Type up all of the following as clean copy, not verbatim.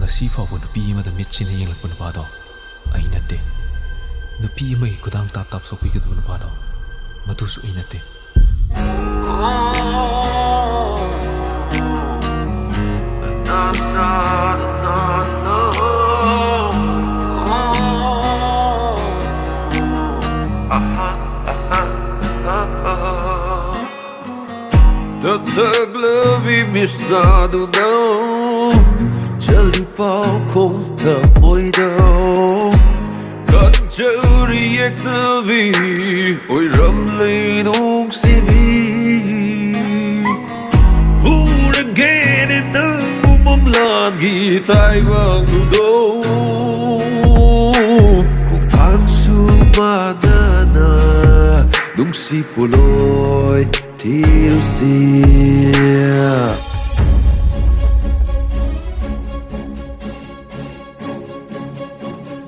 ngasi fawbo nupi amada mitchina yenglakpa nupado ai natte nupi amagi kudang tap sokpigidba nupado madusu ai natte Tataglabi misnado daw Jali pao kong tapoy daw Kanjari Yeknabi Oy ramlay nung sibi Huraganin ng umamlagi tayo ang lugaw Kung pansumada na nung si Puloy Tirusya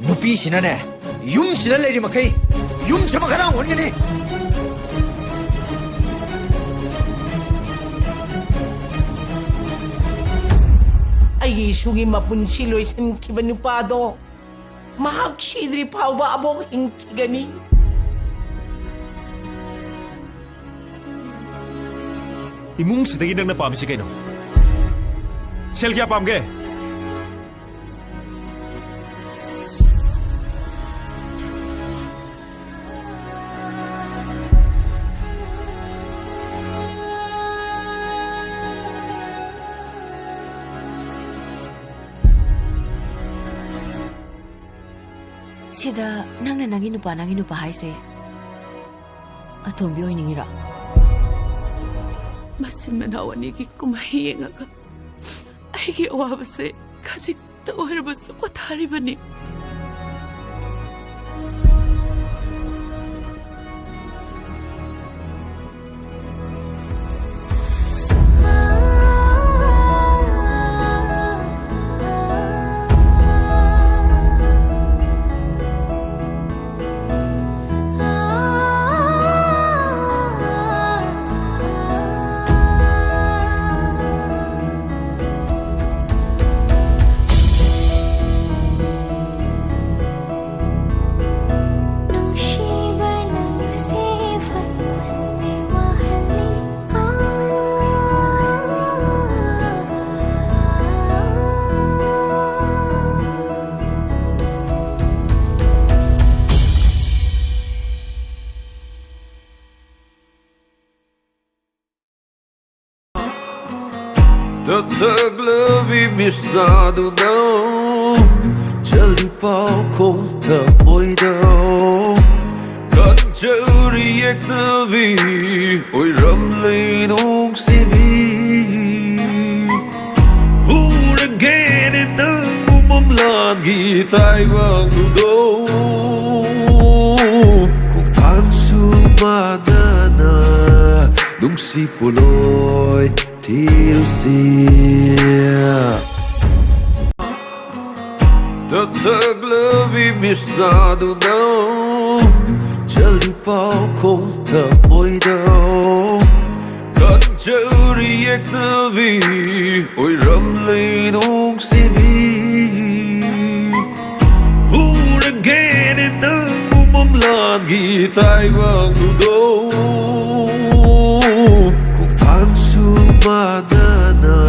Nupi sinane yum sinalleri makai yum sama kadang hongni Ay sugi mapunsi loisan kiba nupado mahak sidri pawa abong hingkigani 이뭉스대기 능나 밤시게노 셀기야 밤게 시다 낭나 나기 누파 하이세 아톰비 오이닝이라 Masin manawanigi kumahiyang aga. Ay giawa ba si kasi tawar ba sa patari ba ni? Tataglabi misnado daw Jali pao kong tapoy daw Kanjari Yeknabi Oy ramlay nung sibi Huraganin ng umamlagi tayo ang lugaw Kung pansumada na nung si Puloy Tirusya Tataglabi misnado daw Jali pao kong tapoy daw Kanjari Yeknabi Oy ramlay nung sibi Huraganin ng umamlagi tayo ang lugaw Pansumada na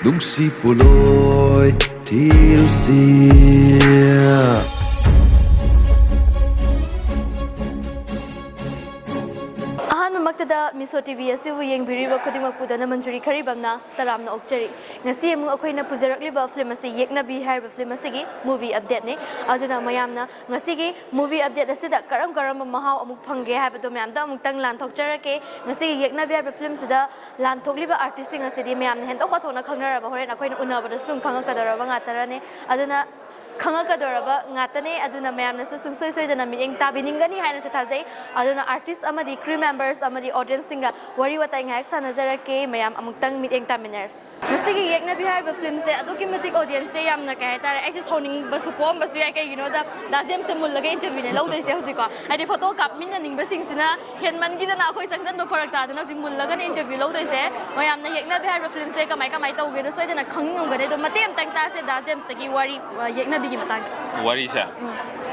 nung si Puloy Tirusya Magtada Miso TV asibu yang biriba khudimak pudana manjuri kharibamna taramna okchari ngasi amung akoina pujarakliba film asi Yeknabi harba film asigi movie update ne aduna mayamna ngasigi movie update asida karam mahau amuk phangge habado mayamda amuk tang lan thokcharake ngasigi Yeknabi harba film sida lan thokliba artist sing asidi mayamna hen tokpa thona khangnaraba horen akoina unabada sum khangakadara banga tarane aduna ꯈꯪꯉꯛꯀꯗꯧꯔꯕ ꯉꯥꯛꯇꯅꯦ ꯑꯗꯨꯅ ꯃꯌꯥꯝꯅꯁꯨ ꯁꯨꯡꯁꯣꯏ ꯁꯣꯏꯗꯅ ꯃꯤꯠꯌꯦꯡ ꯇꯥꯕꯤꯅꯤꯡꯒꯅꯤ ꯍꯥꯏꯅꯁꯨ ꯊꯥꯖꯩ ꯑꯗꯨꯅ artist ꯑꯃꯗꯤ ꯀ꯭ꯔꯨ ꯃꯦꯝꯕꯔꯁ ꯑꯃꯗꯤ ꯑꯣꯗꯤꯌꯟꯁꯁꯤꯡꯒ ꯋꯥꯔꯤ ꯋꯥꯇꯥꯏ ꯉꯥꯏꯍꯥꯛ ꯁꯥꯟꯅꯖꯔꯛꯀꯦ ꯃꯌꯥꯝ ꯑꯃꯨꯛꯇꯪ ꯃꯤꯠꯌꯦꯡ ꯇꯥꯃꯤꯟꯅꯔꯁꯤ ꯉꯁꯤꯒꯤ ꯌꯦꯛꯅꯕꯤ ꯍꯥꯏꯔꯤꯕ ꯐꯤꯂꯝꯁꯦ ꯑꯗꯨꯛꯀꯤ ꯃꯇꯤꯛ ꯑꯣꯗꯤꯌꯟꯁꯁꯦ ꯌꯥꯝꯅ ꯀꯩ ꯍꯥꯏꯇꯥꯔꯦ ꯑꯩꯁꯦ ꯁꯥꯎꯅꯤꯡꯕꯁꯨ ꯄꯣꯛꯑꯝꯕꯁꯨ ꯌꯥꯏ ꯀꯩꯒꯤꯅꯣꯗ ꯗꯥꯖꯦꯝꯁꯦ ꯃꯨꯜꯂꯒ ꯏꯟꯇꯔꯚ꯭ꯌꯨꯅꯦ ꯂꯧꯗꯣꯏꯁꯦ ꯍꯧꯖꯤꯛꯀꯣ ꯍꯥꯏꯗꯤ ꯐꯣꯇꯣ ꯀꯥꯞꯃꯤꯟꯅꯅꯤꯡꯕꯁꯤꯡꯁꯤꯅ ꯍꯦꯟꯃꯟꯈꯤꯗꯅ ꯑꯩꯈꯣꯏ ꯆꯪꯁꯤꯟꯕ ꯐꯔꯛ ꯇꯥꯗꯅ ꯍꯧꯖꯤꯛ ꯃꯨꯜꯂꯒꯅ ꯏꯟꯇꯔꯚ꯭ꯌꯨ ꯂꯧꯗꯣꯏꯁꯦ ꯃꯌꯥꯝꯅ ꯌꯦꯛꯅꯕꯤ ꯍꯥꯏꯔꯤꯕ ꯐꯤꯂꯝꯁꯦ ꯀꯃꯥꯏ ꯇꯧꯒꯦꯅꯣ ꯁꯣꯏꯗꯅ ꯈꯪꯅꯤꯡꯉꯝꯒꯅꯤ ꯑꯗꯣ ꯃꯇꯦꯛ ꯑꯃꯇꯪ ꯇꯥꯁꯦ ꯗꯥꯖꯦꯝꯁꯇꯒꯤ ꯋꯥꯔꯤ ꯌꯦꯛꯅꯕꯤꯒꯤ ꯃꯇꯥꯡꯗ ꯋꯥꯔꯤꯁꯦ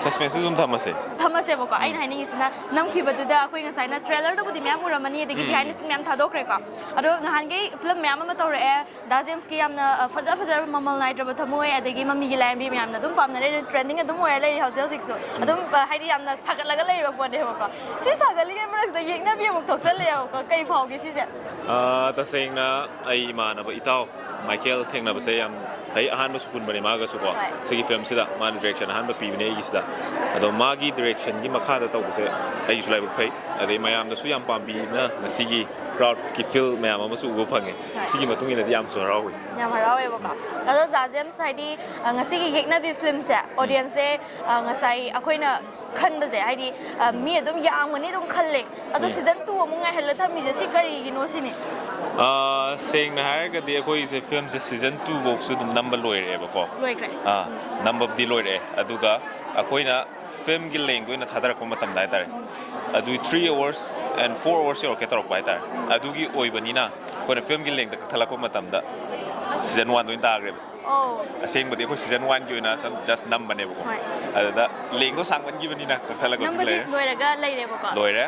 ꯁꯁꯄꯦꯟꯁ ꯑꯗꯨꯝ ꯊꯝꯃꯁꯦ ꯊꯝꯃꯁꯦꯕꯀꯣ ꯑꯩꯅ ꯍꯥꯏꯅꯤꯡꯉꯤꯁꯤꯅ ꯅꯝꯈꯤꯕꯗꯨꯗ ꯑꯩꯈꯣꯏ ꯉꯁꯥꯏꯅ ꯇ꯭ꯔꯦꯂꯔꯗꯕꯨꯗꯤ ꯃꯌꯥꯝ ꯎꯔꯝꯃꯅꯤ ꯑꯗꯒꯤ ꯕꯤꯍꯥꯏꯟꯗ ꯃꯌꯥꯝ ꯊꯥꯗꯣꯛꯈ꯭ꯔꯦꯀꯣ ꯑꯗꯣ ꯅꯍꯥꯟꯒꯩ ꯐꯤꯂꯝ ꯃꯌꯥꯝ ꯑꯃ ꯇꯧꯔꯛꯑꯦ ꯗꯥꯖꯦꯝꯁꯀꯤ ꯌꯥꯝꯅ ꯐꯖꯔꯕ ꯃꯃꯜ ꯅꯥꯏꯗ꯭ꯔꯕ ꯊꯃꯣꯏ ꯑꯗꯒꯤ ꯃꯃꯤꯒꯤ ꯂꯥꯏꯔꯦꯝꯕꯤ ꯃꯌꯥꯝꯅ ꯑꯗꯨꯝ ꯄꯥꯝꯅꯔꯦ ꯇ꯭ꯔꯦꯟꯗꯤꯡ ꯑꯗꯨꯝ ꯑꯣꯏꯔ ꯂꯩꯔꯤ ꯍꯧꯖꯤꯛꯁꯨ ꯑꯗꯨꯝ ꯍꯥꯏꯗꯤ ꯌꯥꯝꯅ ꯁꯥꯒꯠꯂꯒ ꯂꯩꯔꯤꯕ ꯄꯣꯠꯅꯦꯕꯀꯣ ꯁꯤ ꯁꯥꯒꯠꯂꯤꯉꯩ ꯃꯔꯛꯁꯤꯗ ꯌꯦꯛꯅꯕꯤ ꯑꯃꯨꯛ ꯊꯣꯛꯆꯜꯂꯛꯑꯦꯕꯀꯣ ꯀꯩ ꯐꯥꯎꯒꯦ ꯁꯤꯁꯦ ꯇꯁꯦꯡꯅ ꯑꯩ ꯏꯃꯥꯟꯅꯕ ꯏꯇꯥꯎ ꯃꯥꯏꯀꯦꯜ ꯊꯦꯡꯅꯕꯁꯦ ꯌꯥꯝ ꯐꯩ ꯑꯍꯥꯟꯕꯁꯨ ꯄꯨꯟꯕꯅꯦ ꯃꯥꯒꯁꯨ ꯀꯣ ꯁꯤꯒꯤ ꯐꯤꯂꯝꯁꯤꯗ ꯃꯥꯅ ꯗꯤꯔꯦꯛꯁꯟ ꯑꯍꯥꯟꯕ ꯄꯤꯕꯅꯦ ꯑꯩꯒꯤꯁꯤꯗ ꯑꯗꯣ ꯃꯥꯒꯤ ꯗꯤꯔꯦꯛꯁꯟꯒꯤ ꯃꯈꯥꯗ ꯇꯧꯕꯁꯦ ꯑꯩꯒꯤꯁꯨ ꯂꯥꯏꯕꯛ ꯐꯩ ꯑꯗꯩ ꯃꯌꯥꯝꯅꯁꯨ ꯌꯥꯝ ꯄꯥꯝꯕꯤꯅ ꯉꯁꯤꯒꯤ ꯀ꯭ꯔꯥꯎꯗꯀꯤ ꯐꯤꯜ ꯃꯌꯥꯝ ꯑꯃꯁꯨ ꯎꯕ ꯐꯪꯉꯦ ꯁꯤꯒꯤ ꯃꯇꯨꯡ ꯏꯟꯅꯗꯤ ꯌꯥꯝꯁꯨ ꯍꯔꯥꯎꯏ ꯌꯥꯝ ꯍꯔꯥꯎꯋꯦꯕꯀꯣ ꯑꯗꯣ ꯗꯥꯖꯦꯝꯁ ꯍꯥꯏꯗꯤ ꯉꯁꯤꯒꯤ ꯌꯦꯛꯅꯕꯤ ꯐꯤꯂꯝꯁꯦ ꯑꯣꯗꯤꯌꯟꯁꯁꯦ ꯉꯁꯥꯏ ꯑꯩꯈꯣꯏꯅ ꯈꯟꯕꯁꯦ ꯍꯥꯏꯗꯤ ꯃꯤ ꯑꯗꯨꯝ ꯌꯥꯝꯒꯅꯤ ꯑꯗꯨꯝ ꯈꯜꯂꯦ ꯑꯗꯣ ꯁꯤꯖꯟ 2 ꯑꯃꯨꯛ ꯉꯥꯏꯍꯜꯂ ꯊꯝꯃꯤꯁꯦ ꯁꯤ ꯀꯔꯤꯒꯤꯅꯣ ꯁꯤꯅꯤ ꯁꯦꯡꯅ ꯍꯥꯏꯔꯒꯗꯤ ꯑꯩꯈꯣꯏꯁꯦ ꯐꯤꯂꯝꯁꯦ ꯁꯤꯖꯟ 2 ꯐꯥꯎꯁꯨ ꯑꯗꯨꯝ ꯅꯝꯕ ꯂꯣꯏꯔꯦꯕꯀꯣ ꯂꯣꯏꯈ꯭ꯔꯦ ꯅꯝꯕꯕꯨꯗꯤ ꯂꯣꯏꯔꯛꯑꯦ ꯑꯗꯨꯒ ꯑꯩꯈꯣꯏꯅ ꯐꯤꯂꯝꯒꯤ ꯂꯦꯡꯗ ꯑꯣꯏꯅ ꯊꯥꯗꯔꯛꯄ ꯃꯇꯝꯗ ꯍꯥꯏꯇꯥꯔꯦ ꯑꯗꯨ 3 hours and 4 hours ꯌꯧꯔꯛꯀꯦ ꯇꯧꯔꯛꯄ ꯍꯥꯏꯇꯥꯔꯦ ꯑꯗꯨꯒꯤ ꯑꯣꯏꯕꯅꯤꯅ ꯑꯩꯈꯣꯏꯅ ꯐꯤꯂꯝꯒꯤ ꯂꯦꯡꯗ ꯀꯛꯊꯠꯂꯛꯄ ꯃꯇꯝꯗ ꯁꯤꯖꯟ 1 ꯑꯣꯏꯅ ꯇꯥꯈ꯭ꯔꯦꯕ ꯑꯁꯦꯡꯕꯗꯤ ꯑꯩꯈꯣꯏ ꯁꯤꯖꯟ 1ꯒꯤ ꯑꯣꯏꯅ ꯁꯝ ꯖꯁ ꯅꯝꯕꯅꯦꯕꯀꯣ ꯑꯗꯨꯗ ꯂꯦꯡꯗꯣ ꯁꯥꯡꯃꯟꯈꯤꯕꯅꯤꯅ ꯀꯛꯊꯠꯂꯒ ꯍꯧꯖꯤꯛ ꯅꯝꯕꯗꯤ ꯂꯩꯔꯦ ꯂꯣꯏꯔꯒ ꯂꯩꯔꯦꯕꯀꯣ ꯂꯣꯏꯔꯦ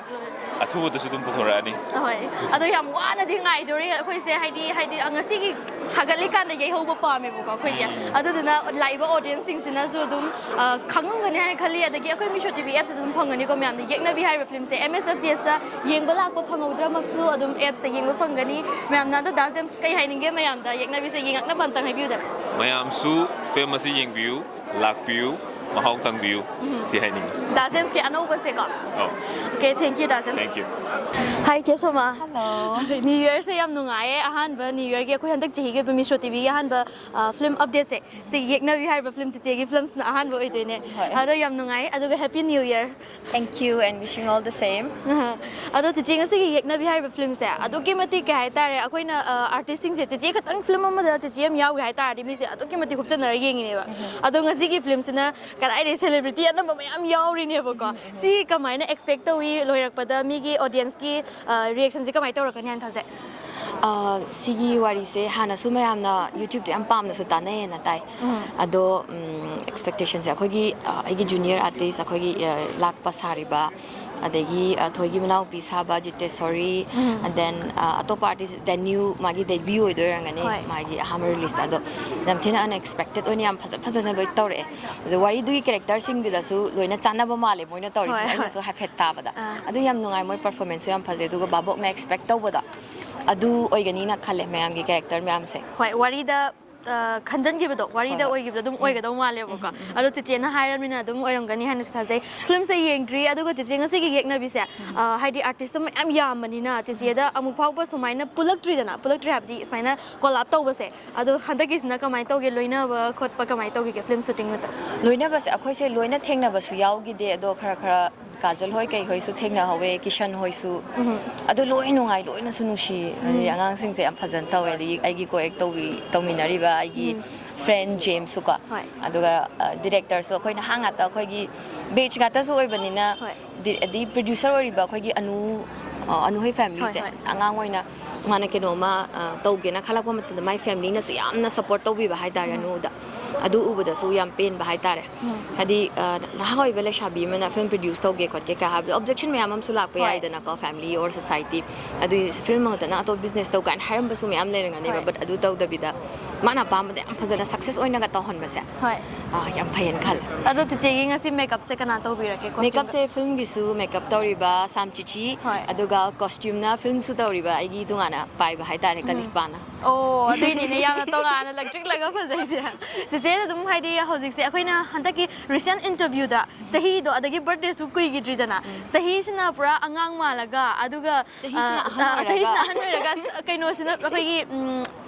ꯑꯊꯨꯕꯗꯁꯨ ꯑꯗꯨꯝ ꯄꯨꯊꯣꯔꯛꯑꯅꯤ ꯍꯣꯏ ꯑꯗꯣ ꯌꯥꯝ ꯋꯥꯅꯗꯤ ꯉꯥꯏꯗꯣꯔꯤ ꯑꯩꯈꯣꯏꯁꯦ ꯍꯥꯏꯗꯤ ꯉꯁꯤꯒꯤ ꯁꯥꯒꯠꯂꯤꯀꯥꯟꯗ ꯌꯩꯍꯧꯕ ꯄꯥꯝꯃꯦꯕꯀꯣ ꯑꯩꯈꯣꯏꯗꯤ ꯑꯗꯨꯗꯨꯅ ꯂꯥꯛꯏꯕ ꯑꯣꯗꯤꯌꯟꯁꯁꯤꯡꯁꯤꯅꯁꯨ ꯑꯗꯨꯝ ꯈꯪꯉꯝꯒꯅꯤ ꯍꯥꯏꯅ ꯈꯜꯂꯤ ꯑꯗꯒꯤ ꯑꯩꯈꯣꯏ ꯃꯤꯁꯣ ꯇꯤꯚꯤ ꯑꯦꯞꯁꯤꯁꯨ ꯑꯗꯨꯝ ꯐꯪꯒꯅꯤꯀꯣ ꯃꯌꯥꯝꯅ ꯌꯦꯛꯅꯕꯤ ꯍꯥꯏꯔꯤꯕ ꯐꯤꯂꯝꯁꯦ MSFDSꯇ ꯌꯦꯡꯕ ꯂꯥꯛꯄ ꯐꯪꯍꯧꯗ꯭ꯔꯃꯛꯁꯨ ꯑꯗꯨꯝ ꯑꯦꯞꯁꯇ ꯌꯦꯡꯕ ꯐꯪꯒꯅꯤ ꯃꯌꯥꯝꯅ ꯑꯗꯣ ꯗꯥꯖꯦꯝꯁ ꯀꯩ ꯍꯥꯏꯅꯤꯡꯒꯦ ꯃꯌꯥꯝꯗ ꯌꯦꯛꯅꯕꯤꯁꯦ ꯌꯦꯡꯉꯛꯅꯕ ꯑꯝꯇꯪ ꯍꯥꯏꯕꯤꯌꯨꯗꯅ ꯃꯌꯥꯝꯁꯨ ꯐꯤꯂꯝ ꯑꯁꯤ ꯌꯦꯡꯕꯤꯌꯨ ꯂꯥꯛꯄꯤꯌꯨ ꯃꯍꯥꯎ ꯇꯪꯕꯤꯌꯨ ꯁꯤ ꯍꯥꯏꯅꯤꯡꯉꯤ ꯗꯥꯖꯦꯝꯁꯀꯤ ꯑꯅꯧꯕꯁꯦꯀꯣ ओके थैंक यू दाजन थैंक यू हाय चे सोमा Hello. न्यू ईयर से यम नुंगाए अहानब न्यू ईयर के अखोय हंदक चही के मिशो टीवी के अहानब फिल्म अपडेट से येकनबी हारब फिल्म से चेगी फिल्म्स ना अहानब ओइदेने अदो यम नुंगाए अदुगा happy new year Thank you and wishing all the same. अदो चेची ngasi येकनबी हारब फिल्म से अदुकी मति के हाय तारे अखोयना आर्टिस्ट सिंग से चेची खतंग फिल्म अमदा चेची यम याव हाय तारे मी से अदुकी मति खुपचनर येंगिनेबा अदो ngasi की फिल्म सिना कदाय रे सेलिब्रिटी अनम मयाम यावरिनेबको सी कमायना एक्सपेक्ट तवी लोयरकपदा मीगी ऑडियंस की रिएक्शन से कमाय तौरकनी हान थाजे Sigi wari se hana su mayamna YouTube te am pamna su tane na tai ado expectations akhoi gi junior artist akhoi gi lak pasariba adegi thoigi manau pi saba jite sorry and then atop artist the new magi debut oidorangani magi hammer release ado dam thina unexpected oni am phajana loi tawre the wari du character sing da su loina channa ba male moina tawri aina so have hetta bada adu yam nungai moi performance yam phaje du ga babok na expect tawbada adu oiganina khale mayam gi character mayam se hoi wari da खंजन की बदो वारी दा ओइगिबदो दुम ओइगदो माले बका अदो तिचेना हायरमिना दुम ओइरंगनी हाने थाजै film से येंग्री अदुगो तिचे ngasi gi yeknabi se हाइदि आर्टिस्ट म याम यामनिना तिचेदा अमु फावबा सुमाइना पुलक्ट्री हाबदि स्माइना कोलैब तौबसे अदो हंदकिसना कमाय तौगे लोइना खोटपा कमाय तौगे के फिल्म शूटिंग मत लोइना बस अखोय से लोइना थेंगना बसु यावगी दे अदो खरा खरा काजल होय कई होय सु थेंगना हवे किशन होय सु अदो लोइ नुंगाई लोइना सु नुसी अंगांग सिंग से am phazan tawe di aigi ko ek tawminari ba aigi friend James su ko aduga director so khoi na hanga ta khoi gi beach ga ta so oi banina di producer ori ba khoi gi anu hoi family se angang oina mana ke no ma tawge na khalak ma ta my family na su yamna support tawbi ba hai tar anu da adu ubu da su yam pain ba hai tar hadi na hoi bele shabi mana film produce tawge khot ke ka ha objection me amam su lak pa yai da na ko family or society adu film ma ta na to business taw kan haram ba su me am le nga ne ba but adu taw da bi da mana pa ma da am phazana success oina ga ta hon ma se hoi yam phayen khal अदो तिचे ngasi makeup se kana to birake makeup se film gi su makeup tawriba sam chichi aduga costume na film su tawriba agi dungana pai ba hai tare kalif bana ꯑꯣ ꯑꯗꯨꯏꯅꯤꯅꯦ ꯌꯥꯝꯅ ꯇꯣꯉꯥꯟꯅ ꯂꯛꯇ꯭ꯔꯤꯛꯂꯒ ꯐꯖꯩꯁꯦ ꯆꯦꯆꯦꯗ ꯑꯗꯨꯝ ꯍꯥꯏꯗꯤ ꯍꯧꯖꯤꯛꯁꯦ ꯑꯩꯈꯣꯏꯅ ꯍꯟꯗꯛꯀꯤ ꯔꯤꯁꯦꯟ ꯏꯟꯇꯔꯚ꯭ꯌꯨꯗ ꯆꯍꯤꯗꯣ ꯑꯗꯒꯤ ꯕꯔꯊꯗꯦꯁꯨ ꯀꯨꯏꯈꯤꯗ꯭ꯔꯤꯗꯅ ꯆꯍꯤꯁꯤꯅ ꯄꯨꯔꯥ ꯑꯉꯥꯡ ꯃꯥꯜꯂꯒ ꯑꯗꯨꯒ ꯆꯍꯤꯁꯤꯅ ꯑꯍꯟ ꯑꯣꯏꯔꯒ ꯀꯩꯅꯣꯁꯤꯅ ꯑꯩꯈꯣꯏꯒꯤ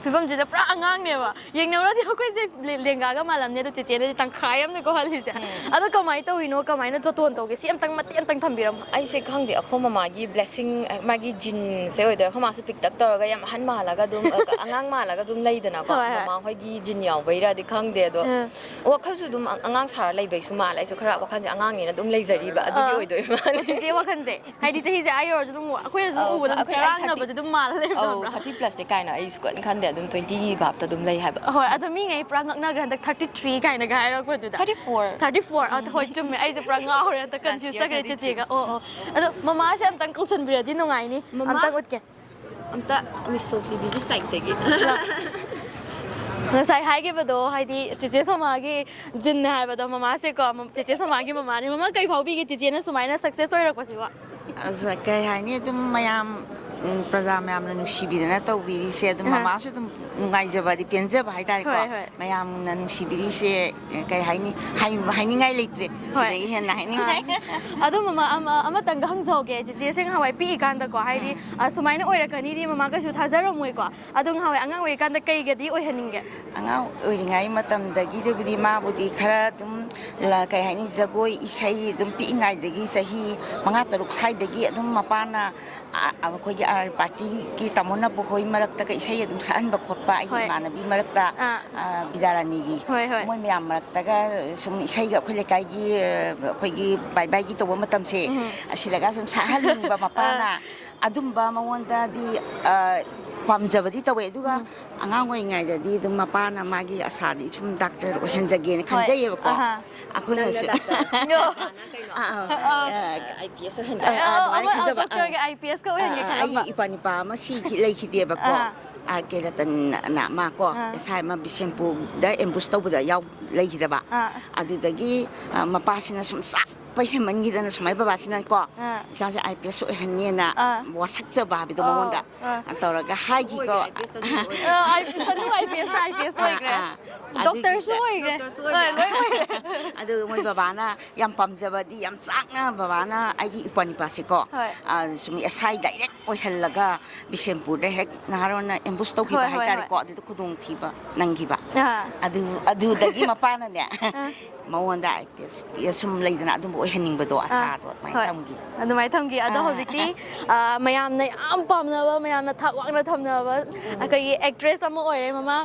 ꯐꯤꯕꯝꯁꯤꯗ ꯄꯨꯔꯥ ꯑꯉꯥꯡꯅꯦꯕ ꯌꯦꯡꯅꯧꯔꯗꯤ ꯑꯩꯈꯣꯏꯁꯦ ꯂꯦꯡꯒꯥꯒ ꯃꯥꯜꯂꯝꯅꯦ ꯑꯗꯣ ꯆꯦꯆꯦꯅꯗꯤ ꯇꯪꯈꯥꯏ ꯑꯃꯅꯦꯀꯣ ꯍꯜꯂꯤꯁꯦ ꯑꯗꯣ ꯀꯃꯥꯏꯅ ꯇꯧꯔꯤꯅꯣ ꯀꯃꯥꯏꯅ ꯖꯣꯇꯣꯟ ꯇꯧꯒꯦ ꯁꯤ ꯑꯝꯇꯪ ꯃꯇꯦꯛ ꯑꯝꯇꯪ ꯊꯝꯕꯤꯔꯝꯃꯣ ꯑꯩꯁꯦ ꯈꯪꯗꯦ ꯑꯩꯈꯣꯏ ꯃꯃꯥꯒꯤ ꯕ꯭ꯂꯦꯁꯤꯡ ꯃꯥꯒꯤ ꯖꯤꯟꯁꯦ ꯑꯣꯏꯗꯣꯏꯔꯥ ꯑꯩꯈꯣꯏ ꯃꯥꯁꯨ ꯄꯤꯛꯇꯛ ꯇꯧꯔꯒ ꯌꯥꯝ ꯑꯍꯟ ꯃꯥꯜꯂꯒ ꯑꯗꯨꯝ ꯑꯉꯥꯡ ꯃꯥꯜꯂꯒ ꯑꯗꯨꯝ ꯂꯩꯗꯅꯀꯣ ꯍꯣꯏ ꯍꯣꯏ ꯃꯃꯥ ꯍꯣꯏꯒꯤ ꯖꯤꯟ ꯌꯥꯎꯕꯩꯔꯗꯤ ꯈꯪꯗꯦ ꯑꯗꯣ ꯋꯥꯈꯜꯁꯨ ꯑꯗꯨꯝ ꯑꯉꯥꯡ ꯁꯥꯔ ꯂꯩꯕꯩꯁꯨ ꯃꯥꯜꯂꯦ ꯑꯩꯁꯨ ꯈꯔ ꯋꯥꯈꯜꯁꯦ ꯑꯉꯥꯡꯅꯤꯅ ꯑꯗꯨꯝ ꯂꯩꯖꯔꯤꯕ ꯑꯗꯨꯒꯤ ꯑꯣꯏꯗꯣꯏ ꯃꯥꯜꯂꯦ ꯆꯦꯆꯦ ꯋꯥꯈꯜꯁꯦ ꯍꯥꯏꯗꯤ ꯆꯍꯤꯁꯦ ꯑꯥ ꯌꯧꯔꯁꯨ ꯑꯗꯨꯝ ꯑꯩꯈꯣꯏꯅꯁꯨ ꯑꯗꯨꯝ ꯎꯕꯗ ꯑꯗꯨꯝ ꯆꯔꯥꯡꯅꯕꯁꯦ ꯑꯗꯨꯝ ꯃꯥꯜꯂ ꯂꯩꯕꯗꯣ 30 ꯄ꯭ꯂꯁꯇꯤ ꯀꯥꯏꯅ ꯑꯩꯁꯨ ꯀꯟꯅ ꯈꯟꯗꯦ ꯑꯗꯨꯝ 20ꯒꯤ ꯚꯥꯞꯇ ꯑꯗꯨꯝ ꯂꯩ ꯍꯥꯏꯕ ꯍꯣꯏ ꯑꯗꯣ ꯃꯤꯉꯩ ꯄꯨꯔꯥ ꯉꯛꯅꯈ꯭ꯔꯦ ꯍꯟꯗꯛ 33 ꯀꯥꯏꯅꯒ ꯍꯥꯏꯔꯛꯄꯗꯨꯗ 34 ꯍꯣꯏ ꯆꯨꯝꯃꯦ ꯑꯩꯁꯦ ꯄꯨꯔꯥ ꯉꯥꯎꯔꯦ ꯍꯟꯗꯛ ꯀꯟꯐ꯭ꯌꯨꯁ ꯆꯠꯈ꯭ꯔꯦ ꯆꯦꯆꯦꯒ ꯑꯣ ꯑꯗꯣ ꯃꯃꯥꯁꯦ ꯑꯝꯇꯪ ꯀꯧꯁꯟꯕꯤꯔꯗꯤ ꯅꯨꯡꯉꯥꯏꯅꯤ ꯑꯝꯇꯪ ꯎꯠꯀꯦ ꯑꯝꯇ ꯃꯤꯁꯣ ꯇꯤꯚꯤꯒꯤ ꯁꯥꯏꯠꯇꯒꯤ ꯉꯁꯥꯏ ꯍꯥꯏꯈꯤꯕꯗꯣ ꯍꯥꯏꯗꯤ ꯆꯦꯆꯦ ꯁꯣꯃꯥꯒꯤ ꯖꯤꯟ ꯍꯥꯏꯕꯗꯣ ꯃꯃꯥꯁꯦꯀꯣ ꯆꯦꯆꯦ ꯁꯣꯃꯥꯒꯤ ꯃꯃꯥꯅꯤ ꯃꯃꯥ ꯀꯩ ꯐꯥꯎꯕꯤꯒꯦ ꯆꯦꯆꯦꯅ ꯁꯨꯃꯥꯏꯅ ꯁꯛꯁꯦꯁ ꯑꯣꯏꯔꯛꯄꯁꯤꯕꯣ ꯀꯩ ꯍꯥꯏꯅꯤ ꯑꯗꯨꯝ ꯃꯌꯥꯝ ꯄ꯭ꯔꯖꯥ ꯃꯌꯥꯝꯅ ꯅꯨꯡꯁꯤꯕꯤꯗꯅ ꯇꯧꯕꯤꯔꯤꯁꯦ ꯑꯗꯨꯝ ꯃꯃꯥꯁꯨ ꯑꯗꯨꯝ ꯅꯨꯡꯉꯥꯏꯖꯕꯗꯤ ꯄꯦꯟꯖꯕ ꯍꯥꯏꯇꯥꯔꯦꯀꯣ ꯍꯣꯏ ꯍꯣꯏ ꯃꯌꯥꯝꯅ ꯅꯨꯡꯁꯤꯕꯤꯔꯤꯁꯦ ꯀꯩ ꯍꯥꯏꯅꯤ ꯍꯥꯏꯅꯤꯡꯉꯥꯏ ꯂꯩꯇ꯭ꯔꯦ ꯁꯤꯗꯒꯤ ꯍꯦꯟꯅ ꯍꯥꯏꯅꯤꯡꯉꯥꯏ ꯑꯗꯣ ꯃꯃꯥ ꯑꯃꯇꯪꯒ ꯍꯪꯖꯍꯧꯒꯦ ꯆꯦꯆꯦꯁꯦ ꯉꯍꯥꯟꯋꯥꯏ ꯄꯤꯛꯏꯀꯥꯟꯗꯀꯣ ꯍꯥꯏꯗꯤ ꯁꯨꯃꯥꯏꯅ ꯑꯣꯏꯔꯛꯀꯅꯤꯗꯤ ꯃꯃꯥ ꯀꯩꯁꯨ ꯊꯥꯖꯔꯝꯃꯣꯏꯀꯣ ꯑꯗꯣ ꯉꯍꯥꯟꯋꯥꯏ ꯑꯉꯥꯡ ꯑꯣꯏꯔꯤꯀꯥꯟꯗ ꯀꯩꯒꯗꯤ ꯑꯣꯏꯍꯟꯅꯤꯡꯒꯦ ꯑꯉꯥꯡ ꯑꯣꯏꯔꯤꯉꯩ ꯃꯇꯝꯗꯒꯤꯗꯕꯨꯗꯤ ꯃꯥꯕꯨꯗꯤ ꯈꯔ ꯑꯗꯨꯝ ꯀꯩ ꯍꯥꯏꯅꯤ ꯖꯒꯣꯏ ꯏꯁꯩ ꯑꯗꯨꯝ ꯄꯤꯛꯏꯉꯩꯗꯒꯤ ꯆꯍꯤ 5-6 ꯁ꯭ꯋꯥꯏꯗꯒꯤ ꯑꯗꯨꯝ ꯃꯄꯥꯅ ꯑꯩꯈꯣꯏꯒꯤ ꯑꯥꯔ ꯄꯥꯔꯇꯤꯒꯤ ꯇꯥꯃꯣꯅꯕꯨ ꯍꯣꯏ ꯃꯔꯛꯇꯒ ꯏꯁꯩ ꯑꯗꯨꯝ ꯁꯛꯍꯟꯕ ꯈꯣꯠꯄ ꯑꯩꯒꯤ ꯏꯃꯥꯟꯅꯕꯤ ꯃꯔꯛꯇ ꯕꯤꯗ꯭ꯌꯥꯔꯥꯅꯤꯒꯤ ꯃꯣꯏ ꯃꯌꯥꯝ ꯃꯔꯛꯇꯒ ꯁꯨꯝ ꯏꯁꯩꯒ ꯑꯩꯈꯣꯏ ꯂꯩꯀꯥꯏꯒꯤ ꯑꯩꯈꯣꯏꯒꯤ ꯕꯥꯏ ꯕꯥꯏꯒꯤ ꯇꯧꯕ ꯃꯇꯝꯁꯦ ꯑꯁꯤꯗꯒ ꯁꯨꯝ ꯁꯛꯍꯟꯅꯤꯡꯕ ꯃꯄꯥꯅ ꯑꯗꯨꯝꯕ ꯃꯉꯣꯟꯗꯗꯤ ꯄꯥꯝꯖꯕꯗꯤ ꯇꯧꯋꯦ ꯑꯗꯨꯒ ꯑꯉꯥꯡ ꯑꯣꯏꯔꯤꯉꯩꯗꯗꯤ ꯑꯗꯨꯝ ꯃꯄꯥꯅ ꯃꯥꯒꯤ ꯑꯁꯥꯗꯤ ꯁꯨꯝ ꯗꯥꯛꯇꯔ ꯑꯣꯏꯍꯟꯖꯒꯦꯅ ꯈꯟꯖꯩꯌꯦꯕꯀꯣ ꯑꯩꯈꯣꯏꯅꯁꯨ IPS ꯑꯗꯨꯃꯥꯏꯅ ꯈꯟꯖꯕ ꯗꯣꯛꯇꯔꯒ IPSꯀ ꯑꯣꯏꯍꯟꯒꯦ ꯈꯜꯂꯝꯕ ꯑꯩꯒꯤ ꯏꯄꯥ ꯑꯃ ꯂꯩꯈꯤꯗꯦꯕꯀꯣ ꯑꯥꯔ ꯀꯦ ꯔꯇꯟꯅ ꯑꯃ ꯀꯣ ꯑꯦꯁꯥꯏ ꯑꯃ ꯕꯤꯁꯦꯝꯄꯨꯔꯗ ꯑꯦꯝꯕꯨꯁ ꯇꯧꯕꯗ ꯂꯩꯈꯤꯗꯕ ꯑꯗꯨꯗꯒꯤ ꯃꯄꯥꯁꯤꯅ ꯁꯨꯝ ꯆꯥꯛꯄ ꯍꯦꯟꯃꯟꯈꯤꯗꯅ ꯁꯨꯃꯥꯏ ꯕꯕꯥꯁꯤꯅꯀꯣ ꯏꯆꯥꯁꯦ IPS ꯑꯣꯏꯍꯟꯅꯦꯅ ꯋꯥꯁꯛꯆꯕ ꯍꯥꯏꯕꯗꯣ ꯃꯉꯣꯟꯗ ꯇꯧꯔꯒ ꯍꯥꯏꯈꯤꯀꯣ IPS ꯑꯣꯏꯈ꯭ꯔꯦ ꯗꯣꯛꯇꯔꯁꯨ ꯑꯣꯏꯈ꯭ꯔꯦ ꯂꯣꯏ ꯑꯣꯏꯈ꯭ꯔꯦ ꯑꯗꯨꯒ ꯃꯣꯏ ꯕꯕꯥꯅ ꯌꯥꯝ ꯄꯥꯝꯖꯕꯗꯤ ꯌꯥꯝ ꯆꯥꯛꯅ ꯕꯕꯥꯅ ꯑꯩꯒꯤ ꯏꯄꯥꯁꯦꯀꯣ ꯁꯨꯝ ꯑꯦꯁꯥꯏ ꯗꯥꯏꯔꯦꯛ ꯑꯣꯏꯍꯜꯂꯒ ꯕꯤꯁꯦꯝꯄꯨꯔꯗ ꯍꯦꯛ ꯅꯍꯥꯔꯣꯟꯅ ꯑꯦꯝꯕꯨꯁ ꯇꯧꯈꯤꯕ ꯍꯥꯏꯇꯥꯔꯦꯀꯣ ꯑꯗꯨꯗ ꯈꯨꯗꯣꯡꯊꯤꯕ ꯅꯪꯈꯤꯕ ꯑꯗꯨꯗꯒꯤ ꯃꯄꯥꯅꯅꯦ ꯃꯉꯣꯟꯗ IPS ꯁꯨꯝ ꯂꯩꯗꯅ ꯑꯗꯨꯝꯕ ꯑꯣꯏꯍꯟꯅꯤꯡꯕꯗꯣ ꯑꯁꯥꯗꯣ ꯑꯗꯨꯃꯥꯏꯅ ꯊꯝꯈꯤ ꯑꯗꯣ ꯍꯧꯖꯤꯛꯇꯤ ꯃꯌꯥꯝꯅ ꯌꯥꯝ ꯄꯥꯝꯅꯕ ꯃꯌꯥꯝꯅ ꯊꯥꯛ ꯋꯥꯡꯅ ꯊꯝꯅꯕ ꯑꯩꯈꯣꯏꯒꯤ ꯑꯦꯛꯇ꯭ꯔꯦꯁ ꯑꯃ ꯑꯣꯏꯔꯦ ꯃꯃꯥ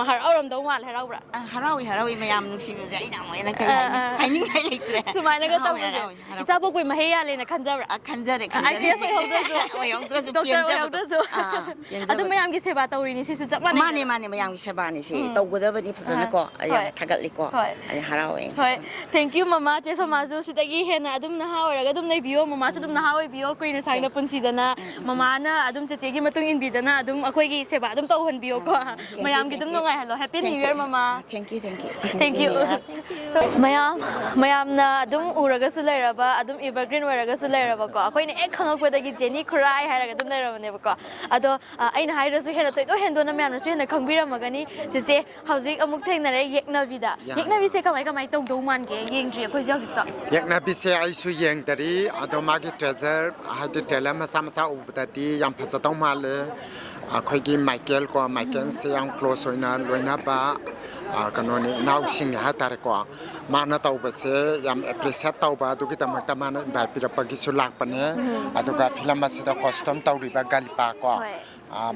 ꯍꯔꯥꯎꯔꯝꯗꯧ ꯃꯥꯜꯂꯦ ꯍꯔꯥꯎꯕ꯭ꯔꯥ ꯍꯔꯥꯎꯏ ꯃꯌꯥꯝ ꯅꯨꯡꯁꯤꯕꯁꯦ ꯑꯩꯅ ꯑꯃꯨꯛ ꯍꯦꯟꯅ ꯀꯔꯤ ꯍꯥꯏꯅꯤ ꯍꯥꯏꯅꯤꯡꯉꯥꯏ ꯂꯩꯇ꯭ꯔꯦ ꯁꯨꯃꯥꯏꯅꯒ ꯇꯧꯕꯁꯦ ꯏꯆꯥ ꯄꯣꯛꯄꯩ ꯃꯍꯩ ꯌꯥꯜꯂꯦꯅ ꯈꯟꯖꯕ꯭ꯔꯥ ꯈꯟꯖꯔꯦ IPS ꯑꯣꯏꯍꯧꯗ꯭ꯔꯁꯨ ꯗꯣꯛꯇꯔ ꯑꯣꯏꯍꯧꯗ꯭ꯔꯁꯨ ꯑꯗꯨ ꯃꯌꯥꯝꯒꯤ ꯁꯦꯕꯥ ꯇꯧꯔꯤꯅꯤ ꯁꯤꯁꯨ ꯆꯞ ꯃꯥꯟꯅꯩ ꯃꯥꯅꯦ ꯃꯌꯥꯝꯒꯤ ꯁꯦꯕꯥꯅꯤ ꯁꯤ ꯇꯧꯒꯗꯕꯅꯤ ꯐꯖꯅꯀꯣ ꯌꯥꯝ ꯊꯥꯒꯠꯂꯤꯀꯣ ꯑꯩ ꯍꯔꯥꯎꯋꯦ ꯍꯣꯏ ꯊꯦꯡꯛ ꯌꯨ ꯃꯃꯥ ꯆꯦ ꯁꯣꯃꯥꯁꯨ ꯁꯤꯗꯒꯤ ꯍꯦꯟꯅ ꯑꯗꯨꯝ ꯅꯍꯥ ꯑꯣꯏꯔꯒ ꯑꯗꯨꯝ ꯂꯩꯕꯤꯌꯣ ꯃꯃꯥꯁꯨ ꯑꯗꯨꯝ ꯅꯍꯥ ꯑꯣꯏꯕꯤꯌꯣ ꯀꯨꯏꯅ ꯁꯥꯡꯅ ꯄꯨꯟꯁꯤꯗꯅ ꯃꯃꯥꯅ ꯑꯗꯨꯝ ꯆꯦꯆꯦꯒꯤ ꯃꯇꯨꯡ ꯏꯟꯕꯤꯗꯅ ꯑꯗꯨꯝ ꯑꯩꯈꯣꯏꯒꯤ ꯁꯦꯕꯥ ꯑꯗꯨꯝ ꯇꯧꯍꯟꯕꯤꯌꯣꯀꯣ ꯃꯌꯥꯝꯒꯤ ꯑꯗꯨꯝ ꯅꯨꯡꯉꯥꯏꯍꯜꯂꯣ ꯍꯦꯄꯤ ꯅ꯭ꯌꯨ ꯏꯌꯔ ꯃꯃꯥ ꯊꯦꯡꯛ ꯌꯨ ꯃꯌꯥꯝꯅ ꯑꯗꯨꯝ ꯎꯔꯒꯁꯨ ꯂꯩꯔꯕ ꯑꯗꯨꯝ ꯑꯦꯚꯔꯒ꯭ꯔꯤꯟ ꯑꯣꯏꯔꯒꯁꯨ ꯂꯩꯔꯕꯀꯣ ꯑꯩꯈꯣꯏꯅ ꯍꯦꯛ ꯈꯪꯉꯛꯄꯗꯒꯤ ꯖꯦꯅꯤ ꯈꯨꯔꯥꯏ ꯍꯥꯏꯔꯒ ꯑꯗꯨꯝ ꯂꯩꯔꯕꯅꯦꯕꯀꯣ ꯑꯗꯣ ꯑꯩꯅ ꯍꯥꯏꯔꯁꯨ ꯍꯦꯟꯅ ꯇꯣꯏꯇꯣꯏ ꯍꯦꯟꯗꯣꯛꯅ ꯃꯌꯥꯝꯅꯁꯨ ꯍꯦꯟꯅ ꯈꯪꯕꯤꯔꯝꯃꯒꯅꯤ ꯆꯦꯆꯦ ꯍꯧꯖꯤꯛ ꯑꯃꯨꯛ ꯊꯦꯡꯅꯔꯦ ꯌꯦꯛꯅꯕꯤꯗ ꯌꯦꯛꯅꯕꯤꯁꯦ ꯀꯃꯥꯏ ꯇꯧꯗꯧ ꯃꯥꯟꯒꯦ ꯌꯦꯡꯗ꯭ꯔꯤ ꯑꯩꯈꯣꯏꯁꯦ ꯍꯧꯖꯤꯛꯁꯨ ꯌꯦꯛꯅꯕꯤꯁꯦ ꯑꯩꯁꯨ ꯌꯦꯡꯗꯔꯤ ꯑꯗꯣ ꯃꯥꯒꯤ ꯇ꯭ꯔꯦꯖꯔ ꯍꯥꯏꯗꯤ ꯇ꯭ꯔꯦꯂꯔ ꯃꯆꯥ ꯎꯕꯗꯗꯤ ꯌꯥꯝ ꯐꯖꯗꯧ ꯃꯥꯜꯂꯦ ꯑꯩꯈꯣꯏꯒꯤ ꯃꯥꯏꯀꯦꯜꯁꯦ ꯌꯥꯝ ꯀ꯭ꯂꯣꯁ ꯑꯣꯏꯅ ꯂꯣꯏꯅꯕ ꯀꯩꯅꯣꯅꯤ ꯏꯅꯥꯎꯁꯤꯡ ꯍꯥꯏꯇꯥꯔꯦꯀꯣ ꯃꯥꯅ ꯇꯧꯕꯁꯦ ꯌꯥꯝ ꯑꯦꯄ꯭ꯔꯤꯁꯤꯌꯦꯠ ꯇꯧꯕ ꯑꯗꯨꯒꯤꯗꯃꯛꯇ ꯃꯥꯅ ꯏꯟꯚꯥꯏꯠ ꯄꯤꯔꯛꯄꯒꯤꯁꯨ ꯂꯥꯛꯄꯅꯦ ꯑꯗꯨꯒ ꯐꯤꯂꯝ ꯑꯁꯤꯗ ꯀꯣꯁꯇꯨꯝ ꯇꯧꯔꯤꯕ ꯒꯥꯂꯤꯄꯥ ꯀꯣ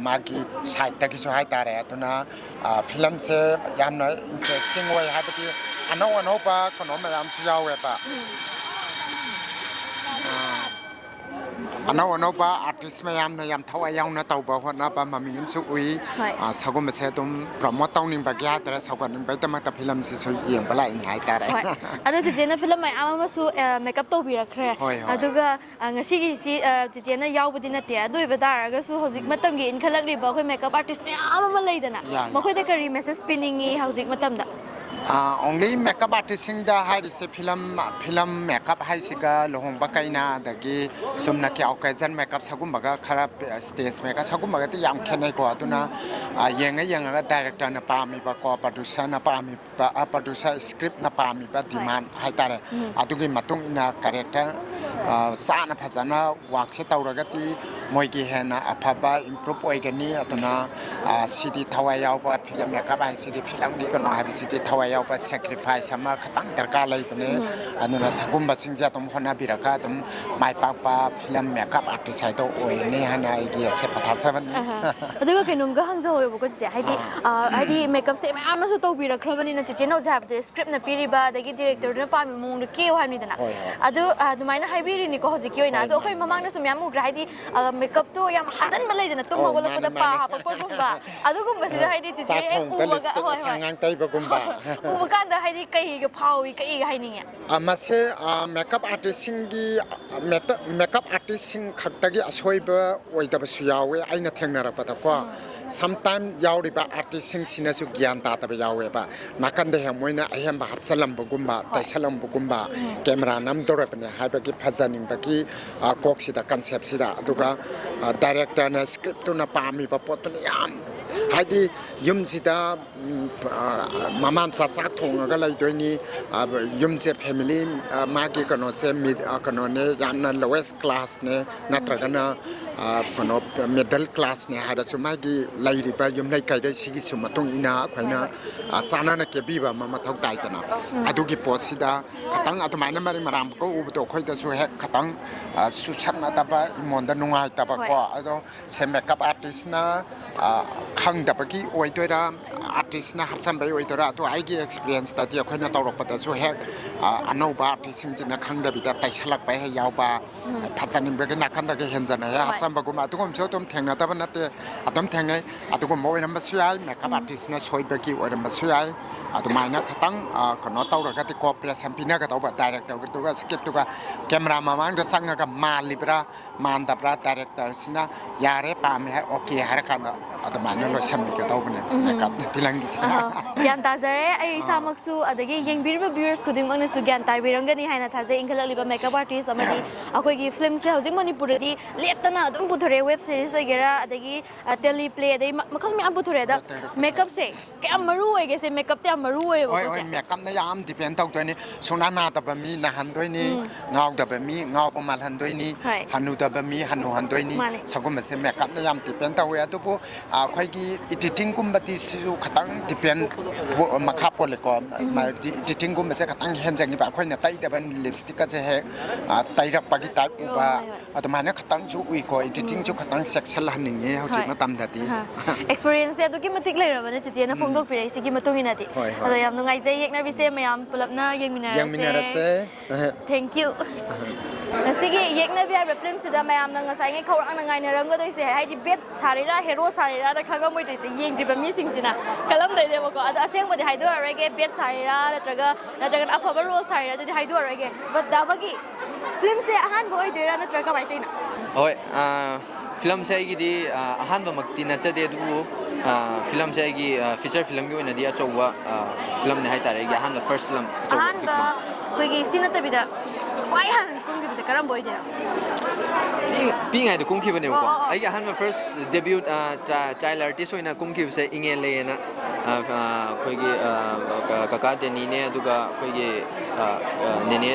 ꯃꯥꯒꯤ ꯁꯥꯏꯠꯇꯒꯤꯁꯨ ꯍꯥꯏꯇꯥꯔꯦ ꯑꯗꯨꯅ ꯐꯤꯂꯝꯁꯦ ꯌꯥꯝꯅ ꯏꯟꯇꯔꯦꯁꯇꯤꯡ ꯑꯣꯏ ꯍꯥꯏꯕꯗꯤ ꯑꯅꯧꯕ ꯀꯩꯅꯣ ꯃꯌꯥꯝꯁꯨ ꯌꯥꯎꯋꯦꯕ ꯑꯅꯧꯕ ꯑꯥꯔꯇꯤꯁ ꯃꯌꯥꯝꯅ ꯌꯥꯝ ꯊꯋꯥꯏ ꯌꯥꯎꯅ ꯇꯧꯕ ꯍꯣꯠꯅꯕ ꯃꯃꯤ ꯑꯃꯁꯨ ꯎꯏ ꯁꯒꯨꯝꯕꯁꯦ ꯑꯗꯨꯝ ꯄ꯭ꯔꯣꯃꯣꯠ ꯇꯧꯅꯤꯡꯕꯒꯤ ꯍꯥꯏꯇꯥꯔꯦ ꯁꯧꯒꯠꯅꯤꯡꯕꯒꯤꯗꯃꯛꯇ ꯐꯤꯂꯝꯁꯤꯁꯨ ꯌꯦꯡꯕ ꯂꯥꯛꯏꯅꯤ ꯍꯥꯏꯇꯥꯔꯦ ꯑꯗꯣ ꯆꯦꯆꯦꯅ ꯐꯤꯂꯝ ꯃꯌꯥꯝ ꯑꯃꯁꯨ ꯃꯦꯀꯞ ꯇꯧꯕꯤꯔꯛꯈ꯭ꯔꯦ ꯑꯗꯨꯒ ꯉꯁꯤꯒꯤꯁꯤ ꯆꯦꯆꯦꯅ ꯌꯥꯎꯕꯗꯤ ꯅꯠꯇꯦ ꯑꯗꯨ ꯑꯣꯏꯕ ꯇꯥꯔꯒꯁꯨ ꯍꯧꯖꯤꯛ ꯃꯇꯝꯒꯤ ꯏꯟꯈꯠꯂꯛꯂꯤꯕ ꯑꯩꯈꯣꯏ ꯃꯦꯀꯞ ꯑꯥꯔꯇꯤꯁ ꯃꯌꯥꯝ ꯑꯃ ꯂꯩꯗꯅ ꯃꯈꯣꯏꯗ ꯀꯔꯤ ꯃꯦꯁꯦꯖ ꯄꯤꯅꯤꯡꯉꯤ ꯍꯧꯖꯤꯛ ꯃꯇꯝꯗ only makeup artist da harise film makeup haisiga lohong bakaina dagi sumna ki occasion makeup sagum baga khara stage makeup sagum baga ti yam khenai ko aduna yenga director na pami ba ko producer na pami ba producer script na pami ba demand haitare adugi matung ina character sana phajana work se tawraga ti moigi hena aphaba improve oigani aduna city thawai yaw ba film makeup haisidi film gi ko no haisidi thawai yaw ba sacrifice ama khatang darka lai bane anuna sagum ba singja tom hona biraka tom mai pa pa film makeup artist hai to oine hana igi se patha saban aduga kenum ga hangzo hoy bo ko che haidi makeup se ma amna so to birakhrabani na che no jab de script na piriba dagi director na pami mong de keu hani dana adu adumaina haibiri ni ko hoji ki oina adu khoi mamang na sum yam ugra haidi makeup to yam hasan balai dana tum wala ko da pa ha pa ko gumba adu gumba se haidi che che uga hoi sangang tai ba gumba uga kan da haidi kai ga phawi kai ga haini amase makeup artist singi makeup artist sing khaktagi asoiba oida ba suyawe aina thengnara pata ko sometime yauriba artist sing sinasu gyan ta ta yawe ba nakan de hamoina ayam ba hapsalam ba gumba taisalam ba gumba camera nam dore pne haiba ki phajaning ba ki kok sida concept sida aduga director na script to na pami ba potun yam haidi yum sida mamam sa sa thong ga lai doini yum se family magi kano se mid kano ne yan lowest class ne natraga na kano middle class ne hada su magi lai ri ba yum lai kai dai sigi su matung ina khoina sana na ke bi ba mama thok dai tana adugi posida khatang atumaina mari maram ko u to khoi da su hek khatang su chan na ta ba imonda nungai ta ba ko ado se makeup artist na khang da ba ki oi toira artist na hapsam bai oi toira to ai gi experience ta ti khoina tawrok pa ta su hek anau ba artist sing jina khang da bi da tai salak bai he yaw ba phachanim ba na kan da ge henjana ya hapsam ba guma to gom so tom thengna ta ba na te atom thengai atugom moi nam ba su ai makeup artist na soi ba ki oi ram ba su ai adumaina khatang kono tawra ti cooperation pina ka tawba director to ga skip to ga camera man ga sanga ga malibra manda bra director sina yare pa me okay har kana adumaina lo sammi ka tawbne makeup pilangi sa gyan ta zare ai samaksu adagi yengbirba viewers kuding mang su gyan tai birangani haina thaje inkhaliba makeup artist amadi akoi gi film se hojing manipur di leptana adum puthore web series wagera adagi teleplay adai makhal mi am puthore da makeup se ke amaru wege se makeup te amaru we oi makeup na yam depend taw toini suna na ta ba mi na han toini ngau da ba mi ngau pa mal han toini hanu da ba mi hanu han toini sagum se makeup na yam depend taw we atu po khoi gi editing kum bati su khatang depend makha po le ko editing kum se khatang hen jang ni ba khoi na tai da ban lipstick ka je he tai rak pa gi tai u ba atu ma na khatang ju ui ko editing ju khatang section la ning ye hau chi ma tam da ti experience adu ki matik lai ra ba ne che na phongdok pi rai si gi matung ina ti ado yam nungai jai Yeknabi se mayam pulapna yengminara se thank you Nasigi Yeknabi ha film sida mayam na ngasai ngai khawrang na ngai na ram ga doi se haidi bet charira hero sarira da khaga moi doi se yeng diba mi sing sina kalam dai de ko ada aseng bodi haido arage bet sarira natraga afaba role sarira doi haido arage but dabagi film se ahan boi doi ra natraga bai teina oi film se gi di ahan ba makti na cha de du film se gi feature film gi na dia chawwa film ne hai tare gi ahan the first film ahan ba koi gi sinata bida why han kung gi se karam boi de pi ngai de kung ki bane ko ai gi ahan the first debut child artist hoina kung ki se inge le na koi gi kaka de ni ne aduga koi gi nene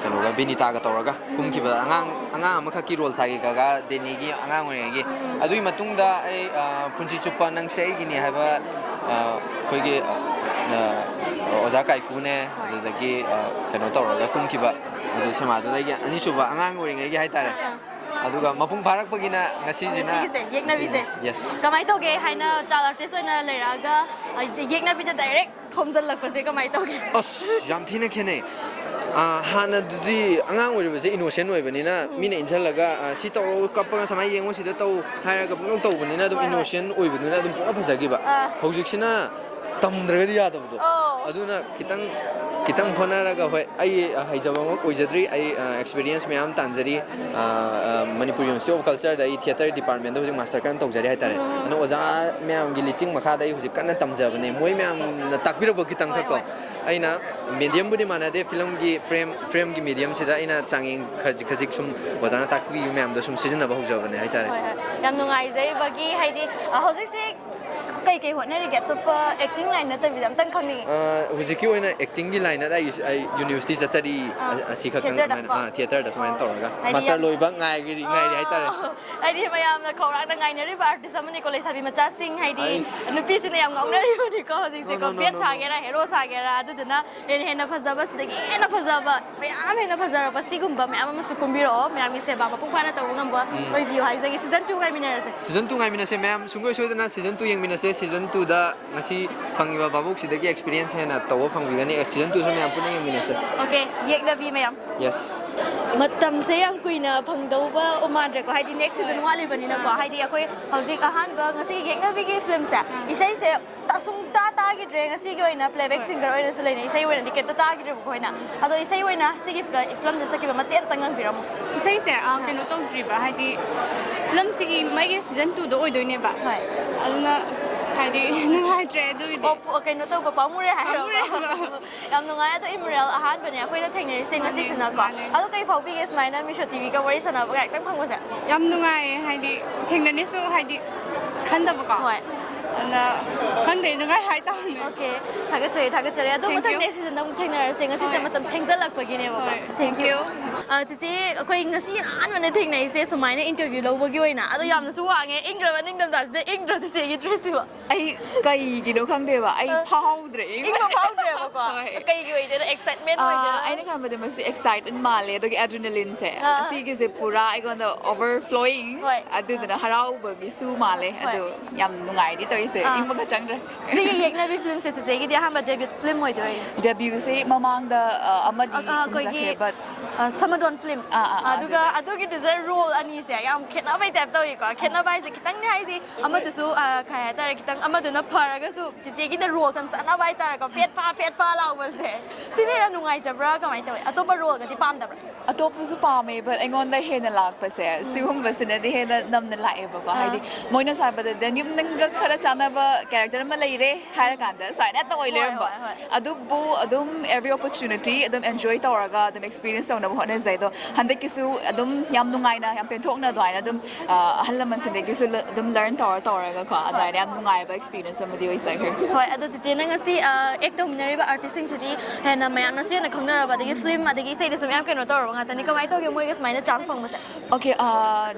kano ga binita ga toraga kumki ba angang ama ki role sa gi ga deni gi angang ore gi adui matungda ai punchi chupa nang sei gi ni haba khoi gi oja kai ku ne da gi kano toraga kumki ba adu sama da gi ani suba angang ore gi hai tare aduga mapung bharak pagina ngasi jina Yeknabi se yes kamai to ge haina child artist oina leiraga Yeknabi da direct thomjal lak se kamai to ge os yam thina khene hana dudi angang oi se innocent oi banina mina injalaga si to kappa samai yengo si da to haira ga pung to banina dum innocent oi banina dum pung phajagi ba hojik sina tamdraga di yada bu aduna kitang kitang honaraga hoi ai haijabang oijadri ai experience me am tanjari Manipuri University of Culture da theater department da hujing master kan tawjari hai tare ano oja me am giliching makha dai hujik kan tamjabane moi me am takbiro bo kitang khakto aina medium budi manade film gi frame gi medium sida aina changing khajik sum oja na takbi me am da sum season ba hujabane hai tare yam nungai jai bagi haidi hojik se kai hotnari get to acting line na tabi dam tang khangni hujiki oina acting gi line da ai university sa sadi asi khakang theater da smain toraga master loiba ngai gi hai tare haidi mayam na khawrak da ngai nari artist amani ko lei sabi macha sing haidi nupi sine yam ngaunari ni ko hojik se ko bet sagera hero sagera aduduna hena phajaba sidagi hena phajaba mayam hena phajara pasigumba mayam masu kumbiro mayam se ba mapung phana taw ngamba oi view hai jagi season 2 ngai minarase season 2 ngai minase mayam sungoi soidana season 2 yeng minase season 2 da ngasi fangiba babuk sidagi experience hena taw phangwigani season 2 so mayam pun yeng minase okay Yeknabi mayam yes matam se yang kuina phangdauba omandre ko haidi next season wali bani na ko haidi akoi hojik ahan ba ngasi Yeknabi gi film sa isai se tasung ta gi dre ngasi gi oina playback singer oina sulai na isai oina diket ta gi dre ko oina ado isai oina sigi film da sakiba matem tangang biram isai se keno tong driba haidi film sigi mai gi season 2 do oidoi ne ba hai aduna haidi nungai dre do ide keno to ba pamure hai yam nungai ado imrel ahan bani akoi na thengnari se ngasi sina ko ado kai phaubi ge smaina misho tv ka wari sana ba tang phangwa sa yam nungai haidi thengnani so haidi khanda ba ko hoi ana khande nungai hai ta okay thagachari ado mathang next season dam thengnari se ngasi se matam thengjalak pa gi ne ba thank you chichi akoi ngasi an mane thengnai se sumaina interview lobo gi oina ado yamna su wange ingraba ningdam da se ingro se gi dress ba ai kai gi no khangde ba ai phawdre ingro phawdre ba ko kai gi oide excitement oide ai na khamade masi excited male do adrenaline se asi gi se pura ai gon the overflowing adu da harau ba gi su male adu yam nungai di toi se ingba ka changre si Yeknabi film se gi dia hamba debut film oidoi debut se mamang da amadi kumzake but Samadon film adugi deserve role ani se yam khena bai tap tawi ko khena bai se kitang ni haidi amadu su khai ta kitang amadu na pharaga su chiche gi da role sam sana bai ta ko pet pa law ba se sini ra nungai jabra ka mai tawi atopa role ga di pam da atop su pame but engon da hena lak pa se sihum ba sina di hena nam na lae ba ko haidi moina sa ba da nyum nang ga khara chana ba character ma lai re hara kan da sai na toy le ba adu bu adum every opportunity adum enjoy tawraga adum experience na hone zai do hande kisu adum yam nungai na yam penthok na dwai na adum halaman sin de kisu adum learn tawra ga ko adai yam nungai ba experience amadi oi sai hoi adu chiche na ngasi ekdom minari ba artist sing sidi hena mayam na se na khongna ba de film adagi sai de sum yam keno tawra nga tani kamai to ge moi ge smai na chance phang ba okay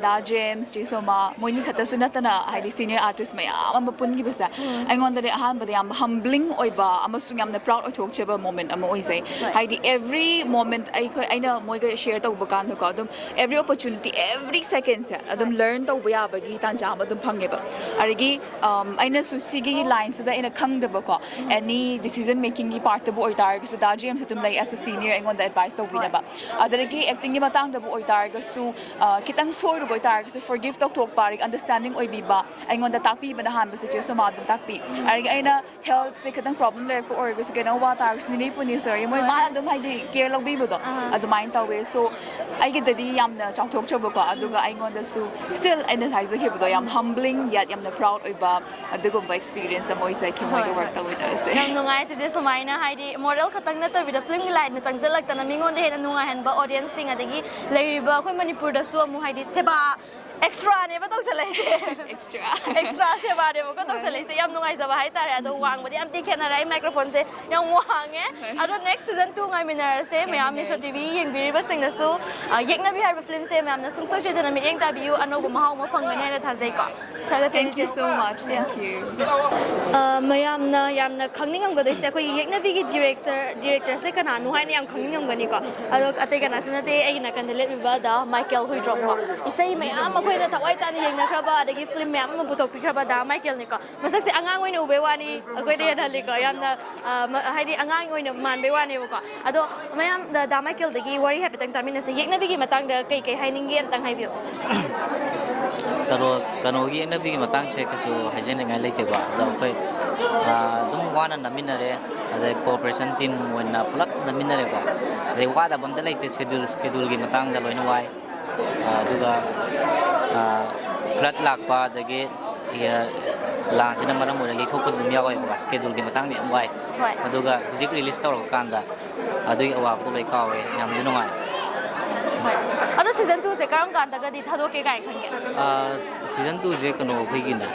da James Soma moini khata sunatana haidi senior artist mayam am pun gi basa aingon da ahan ba yam humbling oi ba amasung yam na proud oi thok cheba moment am oi sai haidi every moment ai khoi aina moiga share to ba kan ko adum every opportunity every second se adum learn to ba ya ba gi tan jam adum phange ba arigi aina su sigi lines da ina khang da ba ko any decision making gi part ba oi tar so da James tum lai as a senior aingon da advice to wina ba adarigi acting gi matang da ba oi tar ga su kitang sor ro oi tar ga su forgive tok parik understanding oi bi ba aingon da takpi ba na han ba se so ma dum takpi arigi aina health se kitang problem le ko or ga su gena wa tar ni ni puni sir moi ma adum haidi care log bi ba do adumain tawe so ai ge dadi yam na chong thok chobo ko aduga ai ngon da su still ina sai ze hibo yam humbling yet yam na proud oi ba adugo ba experience amoi sai ki moi work ta with us yam nungai se je sumaina haidi model khatang na tabi da film gi light na changjalak ta na mingon de hena nungai han ba audience sing adagi leiriba khoi Manipur da su amu haidi seba extra ne ba tok salai extra se ba de ko tok salai se yam nungai za ba hai tare ado wang ba yam ti khena rai microphone se yam wang ado next season 2 ngai minar se mayam ni so tv yeng biri ba sing na su Yeknabi har ba film se mayam na sung so je na mi eng ta bi u ano bu mahau ma phang ne na tha jai ko thank you so much thank you mayam na khangning am ga de se ko Yeknabi gi director se kana nu hai ne yam khangning am ga ni ko ado ate kana se na te ai na kan de let ba da Michael hui drop ko isai mayam khoi na thawai ta ni yeng na khaba adagi film map ma butok pi khaba da Michael ni ko masak se angang oi na ube wani agoi de na li ko yam na haidi angang oi na man be wani ko ado mayam da Michael dagi wari happy tang tamina se Yeknabi gi matang da kai hai ning gi am tang hai bio ꯀꯩꯅꯣꯒꯤ ꯌꯦꯛꯅꯕꯤꯒꯤ ꯃꯇꯥꯡꯁꯦ ꯀꯩꯁꯨ ꯍꯥꯏꯖꯅꯤꯡꯉꯥꯏ ꯂꯩꯇꯦꯀꯣ ꯑꯗꯣ ꯑꯩꯈꯣꯏ ꯑꯗꯨꯝ ꯋꯥꯅ ꯅꯝꯃꯤꯟꯅꯔꯦ ꯑꯗꯩ cooperation team ꯑꯣꯏꯅ ꯄꯨꯂꯞ ꯅꯝꯃꯤꯟꯅꯔꯦꯀꯣ ꯑꯗꯩ ꯋꯥꯗꯕ ꯑꯝꯇ ꯂꯩꯇꯦ ꯁꯦꯗꯨꯜꯒꯤ ꯃꯇꯥꯡꯗ ꯂꯣꯏꯅ ꯋꯥꯏ ꯑꯗꯨꯒ ꯐ꯭ꯂꯠ ꯂꯥꯛꯄ ꯑꯗꯒꯤ ꯂꯥꯟꯁꯤꯅ ꯃꯔꯝ ꯑꯣꯏꯔꯒ ꯌꯩꯊꯣꯛꯄꯁꯨ ꯑꯗꯨꯝ ꯌꯥꯎꯋꯦꯕꯀꯣ ꯁ꯭ꯀꯦꯗꯨꯜꯒꯤ ꯃꯇꯥꯡꯗ ꯌꯥꯝ ꯋꯥꯏ ꯑꯗꯨꯒ ꯍꯧꯖꯤꯛ ꯔꯤꯂꯤꯁ ꯇꯧꯔꯀꯥꯟꯗ ꯑꯗꯨꯒꯤ ꯑꯋꯥꯕꯗꯣ ꯂꯣꯏ ꯀꯥꯎꯋꯦ ꯌꯥꯝꯅꯁꯨ ꯅꯨꯡꯉꯥꯏ ꯑꯗꯣ ꯁꯤꯖꯟ 2ꯁꯦ ꯀꯔꯝ ꯀꯥꯟꯗꯒꯗꯤ ꯊꯥꯗꯣꯛꯀꯦ ꯀꯥꯏꯅ ꯈꯟꯒꯦ ꯁꯤꯖꯟ 2ꯁꯦ ꯀꯩꯅꯣ ꯑꯩꯈꯣꯏꯒꯤꯅ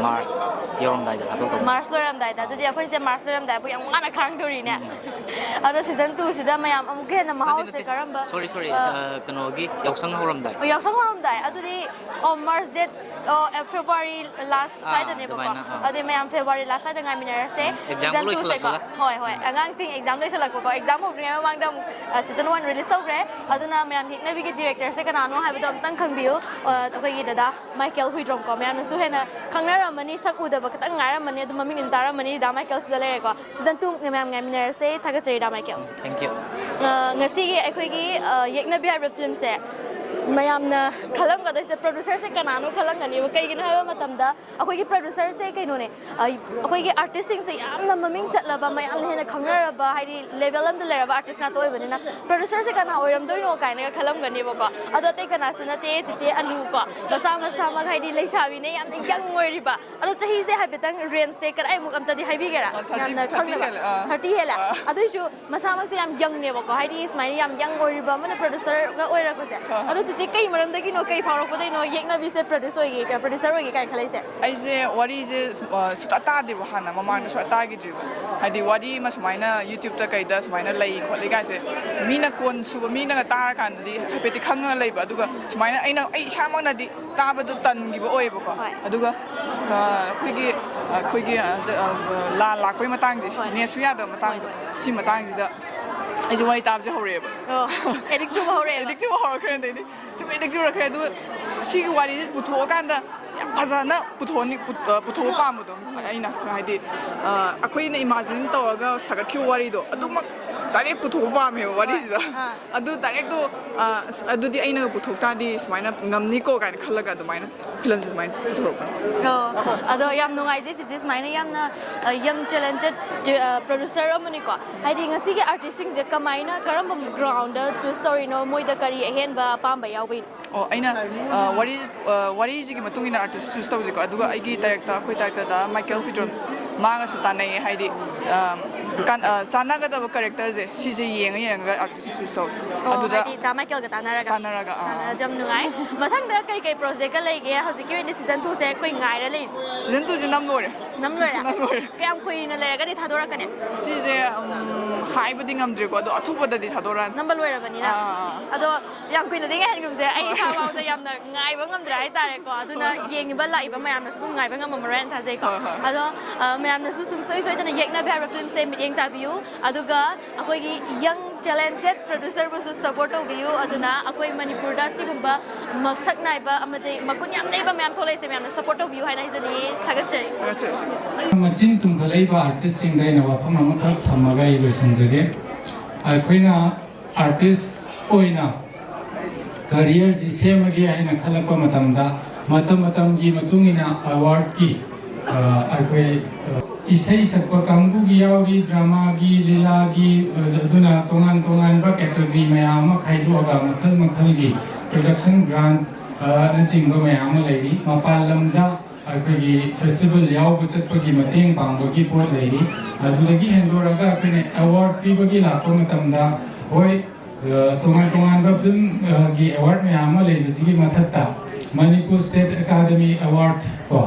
ꯃꯥꯔꯁ ꯌꯧꯔꯝꯗꯥꯏꯗ ꯊꯥꯗꯣꯛꯇꯧꯕ ꯃꯥꯔꯁ ꯂꯣꯏꯔꯝꯗꯥꯏꯗ ꯑꯗꯨꯗꯤ ꯑꯩꯈꯣꯏꯁꯦ ꯃꯥꯔꯁ ꯂꯣꯏꯔꯝꯗꯥꯏꯕꯨ ꯌꯥꯝ ꯋꯥꯅ ꯈꯥꯡꯗꯣꯔꯤꯅꯦ ꯑꯗꯣ ꯁꯤꯖꯟ 2ꯁꯤꯗ ꯃꯌꯥꯝ ꯑꯃꯨꯛꯀ ꯍꯦꯟꯅ ꯃꯍꯥꯎꯁꯦ ꯀꯔꯝꯕ ꯁꯣꯔꯤ ꯀꯩꯅꯣꯒꯤ ꯌꯥꯎꯁꯪ ꯍꯧꯔꯝꯗꯥꯏ ꯌꯥꯎꯁꯪ ꯍꯧꯔꯝꯗꯥꯏ ꯑꯗꯨꯗꯤ ꯃꯥꯔꯁ ꯗꯦꯠ ꯐꯦꯕ꯭ꯔꯨꯋꯥꯔꯤ ꯂꯥꯁ ꯁ꯭ꯋꯥꯏꯗꯅꯦꯕꯀꯣ ꯑꯗꯨꯗꯤ ꯃꯌꯥꯝ ꯐꯦꯕ꯭ꯔꯨꯋꯥꯔꯤ ꯂꯥꯁ ꯁ꯭ꯋꯥꯏꯗ ꯉꯥꯏꯃꯤꯟꯅꯔꯁꯦ ꯁꯤꯖꯟ 2ꯁꯦꯀꯣ ꯍꯣꯏ ꯑꯉꯥꯡꯁꯤꯡ ꯑꯦꯛꯖꯥꯝ ꯂꯣꯏꯁꯤꯜꯂꯛꯄꯀꯣ ꯑꯦꯛꯖꯥꯝ ꯍꯧꯗ꯭ꯔꯤꯉꯩ ꯃꯃꯥꯡꯗ ꯑꯃꯨꯛ ꯁꯤꯖꯟ 1 ꯔꯤꯂꯤꯁ ꯇꯧꯈ꯭ꯔꯦ ꯑꯗꯨꯅ ꯃꯌꯥꯝ ꯌꯦꯛꯅꯕꯤꯒꯤ ꯗꯤꯔꯦꯛꯇꯔꯁꯦ ꯀꯅꯥꯅꯣ ꯍꯥꯏꯕꯗꯣ ꯑꯝꯇꯪ ꯈꯪꯕꯤꯌꯨ ꯑꯩꯈꯣꯏꯒꯤ ꯗꯗꯥ ꯃꯥꯏꯀꯦꯜ ꯍꯨꯏꯗ꯭ꯔꯣꯝꯀꯣ ꯃꯌꯥꯝꯅꯁꯨ ꯍꯦꯟꯅ ꯈꯪꯅꯔꯝꯃꯅꯤ ꯁꯛ ꯎꯗꯕ ꯈꯤꯇꯪ ꯉꯥꯏꯔꯝꯃꯅꯤ ꯑꯗꯨ ꯃꯃꯤꯡ ꯑꯗꯨꯝ ꯇꯥꯔꯝꯃꯅꯤ ꯗꯥ ꯃꯥꯏꯀꯦꯜꯁꯤꯗ ꯂꯩꯔꯦꯀꯣ ꯁꯤꯖꯟ 2 ꯃꯌꯥꯝ ꯉꯥꯏꯃꯤꯟꯅꯔꯁꯦ ꯊꯥꯒꯠꯆꯔꯤ ꯗꯥ ꯃꯥꯏꯀꯦꯜ ꯊꯦꯡꯛ ꯌꯨ ꯉꯁꯤꯒꯤ ꯑꯩꯈꯣꯏꯒꯤ ꯌꯦꯛꯅꯕꯤ ꯍꯥꯏꯕ ꯐꯤल्मꯁꯦ ꯃꯌꯥꯝꯅ ꯈꯜꯂꯝꯒꯗꯣꯏꯁꯦ ꯄ꯭ꯔꯣꯗ꯭ꯌꯨꯁꯔꯁꯦ ꯀꯅꯥꯅꯣ ꯈꯜꯂꯝꯒꯅꯦꯕ ꯀꯩꯒꯤꯅꯣ ꯍꯥꯏꯕ ꯃꯇꯝꯗ ꯑꯩꯈꯣꯏꯒꯤ ꯄ꯭ꯔꯣꯗ꯭ꯌꯨꯁꯔꯁꯦ ꯀꯩꯅꯣꯅꯦ ꯑꯩꯈꯣꯏꯒꯤ ꯑꯥꯔꯇꯤꯁꯁꯤꯡꯁꯦ ꯌꯥꯝꯅ ꯃꯃꯤꯡ ꯆꯠꯂꯕ ꯃꯌꯥꯝꯅ ꯍꯦꯟꯅ ꯈꯪꯅꯔꯕ ꯍꯥꯏꯗꯤ ꯂꯦꯚꯦꯜ ꯑꯃꯗ ꯂꯩꯔꯕ ꯑꯥꯔꯇꯤꯁ ꯉꯥꯛꯇ ꯑꯣꯏꯕꯅꯤꯅ ꯄ꯭ꯔꯣꯗ꯭ꯌꯨꯁꯔꯁꯦ ꯀꯅꯥ ꯑꯣꯏꯔꯝꯗꯣꯏꯅꯣ ꯀꯥꯏꯅꯒ ꯈꯜꯂꯝꯒꯅꯦꯕꯀꯣ ꯑꯗꯣ ꯑꯇꯩ ꯀꯅꯥꯁꯨ ꯅꯠꯇꯦ ꯆꯤꯆꯦ ꯑꯅꯨ ꯀꯣ ꯃꯁꯥꯃꯛ ꯍꯥꯏꯗꯤ ꯂꯩꯁꯥꯕꯤꯅꯦ ꯌꯥꯝꯅ ꯌꯪ ꯑꯣꯏꯔꯤꯕ ꯑꯗꯣ ꯆꯍꯤꯁꯦ ꯍꯥꯏꯐꯦꯠꯇꯪ ꯔꯦꯟꯖꯁꯦ ꯀꯗꯥꯏꯃꯨꯛ ꯑꯝꯇꯗꯤ ꯍꯥꯏꯕꯤꯒꯦꯔꯥ ꯌꯥꯝꯅ ꯈꯪꯅꯕ 30 ꯍꯦꯜꯂꯦ ꯑꯗꯨꯏꯁꯨ ꯃꯁꯥꯃꯛꯁꯦ ꯌꯥꯝ ꯌꯪꯅꯦꯕꯀꯣ ꯍꯥꯏꯗꯤ ꯁꯨꯃꯥꯏꯅ ꯌꯥꯝ ꯌꯪ ꯑꯣꯏꯔꯤꯕ ꯑꯃꯅ ꯄ꯭ꯔꯣꯗ꯭ꯌꯨꯁꯔꯒ ꯑꯣꯏꯔꯛꯄꯁꯦ ꯑꯗꯣ ꯆꯤꯆꯦ ꯀꯩ ꯃꯔꯝꯗꯒꯤꯅꯣ ꯀꯩ ꯐꯥꯎꯔꯛꯄꯗꯩꯅꯣ ꯌꯦꯛꯅꯕꯤꯁꯦ ꯄ꯭ꯔꯣꯗ꯭ꯌꯨꯁꯔ ꯑꯣꯏꯒꯦ ꯀꯥꯏꯅ ꯈꯜꯂꯤꯁꯦ ꯑꯩꯁꯦ ꯋꯥꯔꯤꯁꯦ ꯁꯨꯛꯇꯥ ꯇꯥꯗꯦꯕ ꯍꯥꯟꯅ ꯃꯃꯥꯡꯗ ꯁꯨꯛꯇꯥ ꯇꯥꯈꯤꯗ꯭ꯔꯤꯕ ꯍꯥꯏꯗꯤ ꯋꯥꯔꯤ ꯑꯃ ꯁꯨꯃꯥꯏꯅ ꯌꯨꯇ꯭ꯌꯨꯕꯇ ꯀꯩꯗ ꯁꯨꯃꯥꯏꯅ ꯂꯩ ꯈꯣꯠꯂꯤ ꯀꯥꯏꯁꯦ ꯃꯤꯅ ꯀꯣꯟ ꯁꯨꯕ ꯃꯤꯅꯒ ꯇꯥꯔꯀꯥꯟꯗꯗꯤ ꯍꯥꯏꯐꯦꯠꯇꯤ ꯈꯪꯉꯒ ꯂꯩꯕ ꯑꯗꯨꯒ ꯁꯨꯃꯥꯏꯅ ꯑꯩ ꯏꯁꯥꯃꯛꯅꯗꯤ ꯇꯥꯕꯗꯣ ꯇꯟꯈꯤꯕ ꯑꯣꯏꯌꯦꯕꯀꯣ ꯑꯗꯨꯒ ꯑꯩꯈꯣꯏꯒꯤ ꯂꯥꯟ ꯂꯥꯛꯄꯩ ꯃꯇꯥꯡꯁꯦ ꯅꯦꯠꯁꯨ ꯌꯥꯗꯕ ꯃꯇꯥꯡꯗꯣ ꯁꯤ ꯃꯇꯥꯡꯁꯤꯗ ꯑꯩꯁꯨ ꯋꯥꯔꯤ ꯇꯥꯕꯁꯦ ꯍꯧꯔꯛꯑꯦꯕ ꯑꯦꯗꯤꯛ ꯆꯨꯕ ꯍꯧꯔꯛꯑꯦꯕ ꯑꯦꯗꯤꯛ ꯆꯨꯕ ꯍꯧꯔꯛꯈ꯭ꯔꯦ ꯑꯗꯩꯗꯤ ꯁꯨꯝ ꯑꯦꯗꯤꯛ ꯆꯨꯔꯛꯈ꯭ꯔꯦ ꯑꯗꯨꯒ ꯁꯤꯒꯤ ꯋꯥꯔꯤꯁꯦ ꯄꯨꯊꯣꯛꯑꯀꯥꯟꯗ ꯌꯥꯝ ꯐꯖꯅ ꯄꯨꯊꯣꯛꯄ ꯄꯥꯝꯕꯗꯣ ꯑꯩꯅ ꯍꯥꯏꯗꯤ ꯑꯩꯈꯣꯏꯅ ꯏꯃꯥꯖꯤꯟ ꯇꯧꯔꯒ ꯁꯥꯒꯠꯈꯤꯕ ꯋꯥꯔꯤꯗꯣ ꯑꯗꯨꯃꯛ ꯗꯥꯏꯔꯦꯛ ꯄꯨꯊꯣꯛꯄ ꯄꯥꯝꯃꯦꯕ ꯋꯥꯔꯤꯁꯤꯗ ꯑꯗꯨ ꯗꯥꯏꯔꯦꯛꯇꯣ ꯑꯗꯨꯗꯤ ꯑꯩꯅ ꯄꯨꯊꯣꯛ ꯇꯥꯔꯗꯤ ꯁꯨꯃꯥꯏꯅ ꯉꯝꯅꯤꯀꯣ ꯀꯥꯏꯅ ꯈꯜꯂꯒ ꯑꯗꯨꯃꯥꯏꯅ ꯐꯤꯂꯝꯁꯦ ꯁꯨꯃꯥꯏꯅ ꯄꯨꯊꯣꯔꯛꯄꯅꯦ ꯑꯗꯣ ꯌꯥꯝ ꯅꯨꯡꯉꯥꯏꯖꯩ ꯆꯤꯆꯦ ꯁꯨꯃꯥꯏꯅ ꯌꯥꯝꯅ ꯌꯪ ꯇꯦꯂꯦꯟꯇꯦꯠ ꯄ꯭ꯔꯣꯗ꯭ꯌꯨꯁꯔ ꯑꯃꯅꯤꯀꯣ ꯍꯥꯏꯗꯤ ꯉꯁꯤꯒꯤ ꯑꯥꯔꯇꯤꯁꯁꯤꯡꯁꯦ ꯀꯃꯥꯏꯅ ꯀꯔꯝꯕ ꯒ꯭ꯔꯥꯎꯟꯗ ꯆꯨꯁ ꯇꯧꯔꯤꯅꯣ ꯃꯣꯏꯗ ꯀꯔꯤ ꯑꯍꯦꯟꯕ ꯑꯄꯥꯝꯕ ꯌꯥꯎꯕꯩꯅꯣ ꯑꯩꯅ ꯋꯥꯔꯤꯁꯤꯒꯤ ꯃꯇꯨꯡ ꯏꯟꯅ ꯑꯥꯔꯇꯤꯁ ꯆꯨꯁ ꯇꯧꯁꯤꯀꯣ ꯑꯗꯨꯒ ꯑꯩꯈꯣꯏ ꯗꯥꯏꯔꯦꯛꯇꯔꯗ ꯃꯥꯏꯀꯦꯜ ꯍꯨꯏꯗ꯭ꯔꯣꯝ ꯃꯥꯒꯁꯨ ꯇꯥꯟꯅꯩꯌꯦ ꯍꯥꯏꯗꯤ ꯆꯥꯟꯅꯒꯗꯕ ꯀꯦꯔꯦꯛꯇꯔꯁꯦ ꯁꯤꯁꯦ ꯌꯦꯡꯉꯒ ꯑꯥꯔꯇꯤꯁ ꯆꯨꯁ ꯇꯧꯋꯤ ꯑꯗꯨꯗ ꯍꯥꯏꯗꯤ ꯗꯥ ꯃꯥꯏꯀꯦꯜꯒ ꯇꯥꯟꯅꯔꯒ ꯌꯥꯝ ꯅꯨꯡꯉꯥꯏ ꯃꯊꯪꯗ ꯀꯩ ꯄ꯭ꯔꯣꯖꯦꯛꯀ ꯂꯩꯒꯦ ꯍꯧꯖꯤꯛꯀꯤ ꯑꯣꯏꯅ ꯁꯤꯖꯟ 2ꯁꯦ ꯑꯩꯈꯣꯏ ꯉꯥꯏꯔ ꯂꯩ ꯁꯤꯖꯟ 2ꯁꯦ ꯅꯝ ꯂꯣꯏꯔꯦ ꯀꯌꯥꯝ ꯀꯨꯏꯅ ꯂꯩꯔꯒꯗꯤ ꯊꯥꯗꯣꯔꯛꯀꯅꯤ ꯁꯤꯁꯦ ꯍꯥꯏꯕꯗꯤ ꯉꯝꯗ꯭ꯔꯦꯀꯣ ꯑꯗꯣ ꯑꯊꯨꯕꯗꯗꯤ ꯊꯥꯗꯣꯔꯛꯑꯅꯤ ꯅꯝꯕ ꯂꯣꯏꯔꯕꯅꯤ나 ꯑꯗꯣ ꯌꯥꯝ ꯀꯨꯏꯅꯗꯤ ꯉꯥꯏꯍꯟꯒꯨꯝꯁꯦ ꯑꯩ ꯏꯁꯥꯐꯥꯎꯗ ꯌꯥꯝꯅ ꯉꯥꯏꯕ ꯉꯝꯗ꯭ꯔꯦ ꯍꯥꯏꯇꯥꯔꯦꯀꯣ ꯑꯗꯨꯅ ꯌꯦꯡꯉꯤꯕ ꯂꯥꯛꯏꯕ ꯃꯌꯥꯝꯅꯁꯨ ꯑꯗꯨꯝ ꯉꯥꯏꯕ ꯉꯝꯃꯔꯣꯏꯅ ꯊꯥꯖꯩꯀꯣ ꯑꯗꯣ ꯃꯌꯥꯝꯅꯁꯨ ꯁꯨꯡꯁꯣꯏ ꯁꯣꯏꯗꯅ ꯌꯦꯛꯅꯕꯤ ꯍꯥꯏꯕ ꯐꯤꯂꯝꯁꯦ ꯃꯤꯠꯌꯦꯡ ꯇꯥꯕꯤꯌꯨ ꯑꯗꯨꯒ ꯑꯩꯈꯣꯏꯒꯤ ꯌꯪ ꯇꯦꯂꯦꯟꯇꯦꯠ ꯄ꯭ꯔꯣꯗ꯭ꯌꯨꯁꯔꯕꯨꯁꯨ ꯁꯄꯣꯔꯠ ꯇꯧꯕꯤꯌꯨ ꯑꯗꯨꯅ ꯑꯩꯈꯣꯏ ꯃꯅꯤꯄꯨꯔꯗ ꯁꯤꯒꯨꯝꯕ ꯃꯁꯛ ꯅꯥꯏꯕ ꯑꯃꯗꯤ ꯃꯒꯨꯟ ꯌꯥꯝ ꯂꯩꯕ ꯃꯌꯥꯝ ꯊꯣꯛꯂꯛꯏꯁꯦ ꯃꯌꯥꯝꯅ ꯁꯄꯣꯔꯠ ꯇꯧꯕꯤꯌꯨ ꯍꯥꯏꯅ ꯍꯥꯏꯖꯅꯤꯡꯉꯤ ꯊꯥꯒꯠꯆꯔꯤ ꯃꯆꯤꯟ ꯇꯨꯝꯈꯠꯂꯛꯏꯕ ꯑꯥꯔꯇꯤꯁꯁꯤꯡꯗ ꯑꯩꯅ ꯋꯥꯐꯝ ꯑꯃꯈꯛ ꯊꯝꯃꯒ ꯑꯩ ꯂꯣꯏꯁꯤꯟꯖꯒꯦ ꯑꯩꯈꯣꯏꯅ ꯑꯥꯔꯇꯤꯁ ꯑꯣꯏꯅ ꯀꯔꯤꯌꯔꯁꯤ ꯁꯦꯝꯃꯒꯦ ꯍꯥꯏꯅ ꯈꯜꯂꯛꯄ ꯃꯇꯝꯗ ꯃꯇꯝꯒꯤ ꯃꯇꯨꯡ ꯏꯟꯅ ꯑꯦꯋꯥꯔꯗꯀꯤ ꯑꯩꯈꯣꯏ ꯏꯁꯩ ꯁꯛꯄ ꯀꯥꯡꯕꯨꯒꯤ ꯌꯥꯎꯔꯤ ꯗ꯭ꯔꯃꯥꯒꯤ ꯂꯤꯂꯥꯒꯤ ꯑꯗꯨꯅ ꯇꯣꯉꯥꯟ ꯇꯣꯉꯥꯟꯕ ꯀꯦꯇꯦꯒꯣꯔꯤ ꯃꯌꯥꯝ ꯑꯃ ꯈꯥꯏꯗꯣꯛꯑꯒ ꯃꯈꯜ ꯃꯈꯜꯒꯤ ꯄ꯭ꯔꯣꯗꯛꯁꯟ ꯒ꯭ꯔꯥꯟꯠꯅꯆꯤꯡꯕ ꯃꯌꯥꯝ ꯑꯃ ꯂꯩꯔꯤ ꯃꯄꯥꯟ ꯂꯝꯗ ꯑꯩꯈꯣꯏꯒꯤ ꯐꯦꯁꯇꯤꯚꯦꯜ ꯌꯥꯎꯕ ꯆꯠꯄꯒꯤ ꯃꯇꯦꯡ ꯄꯥꯡꯕꯒꯤ ꯄꯣꯠ ꯂꯩꯔꯤ ꯑꯗꯨꯗꯒꯤ ꯍꯦꯟꯗꯣꯔꯛꯑꯒ ꯑꯩꯈꯣꯏꯅ ꯑꯦꯋꯥꯔꯗ ꯄꯤꯕꯒꯤ ꯂꯥꯛꯄ ꯃꯇꯝꯗ ꯍꯣꯏ ꯇꯣꯉꯥꯟ ꯇꯣꯉꯥꯟꯕ ꯐꯤल्मꯒꯤ ꯑꯦꯋꯥꯔꯗ ꯃꯌꯥꯝ ꯑꯃ ꯂꯩꯕꯁꯤꯒꯤ ꯃꯊꯛꯇ ꯃꯅꯤꯄꯨꯔ ꯁ꯭ꯇꯦꯠ ꯑꯦꯀꯥꯗꯃꯤ ꯑꯦꯋꯥꯔꯗ ꯀꯣ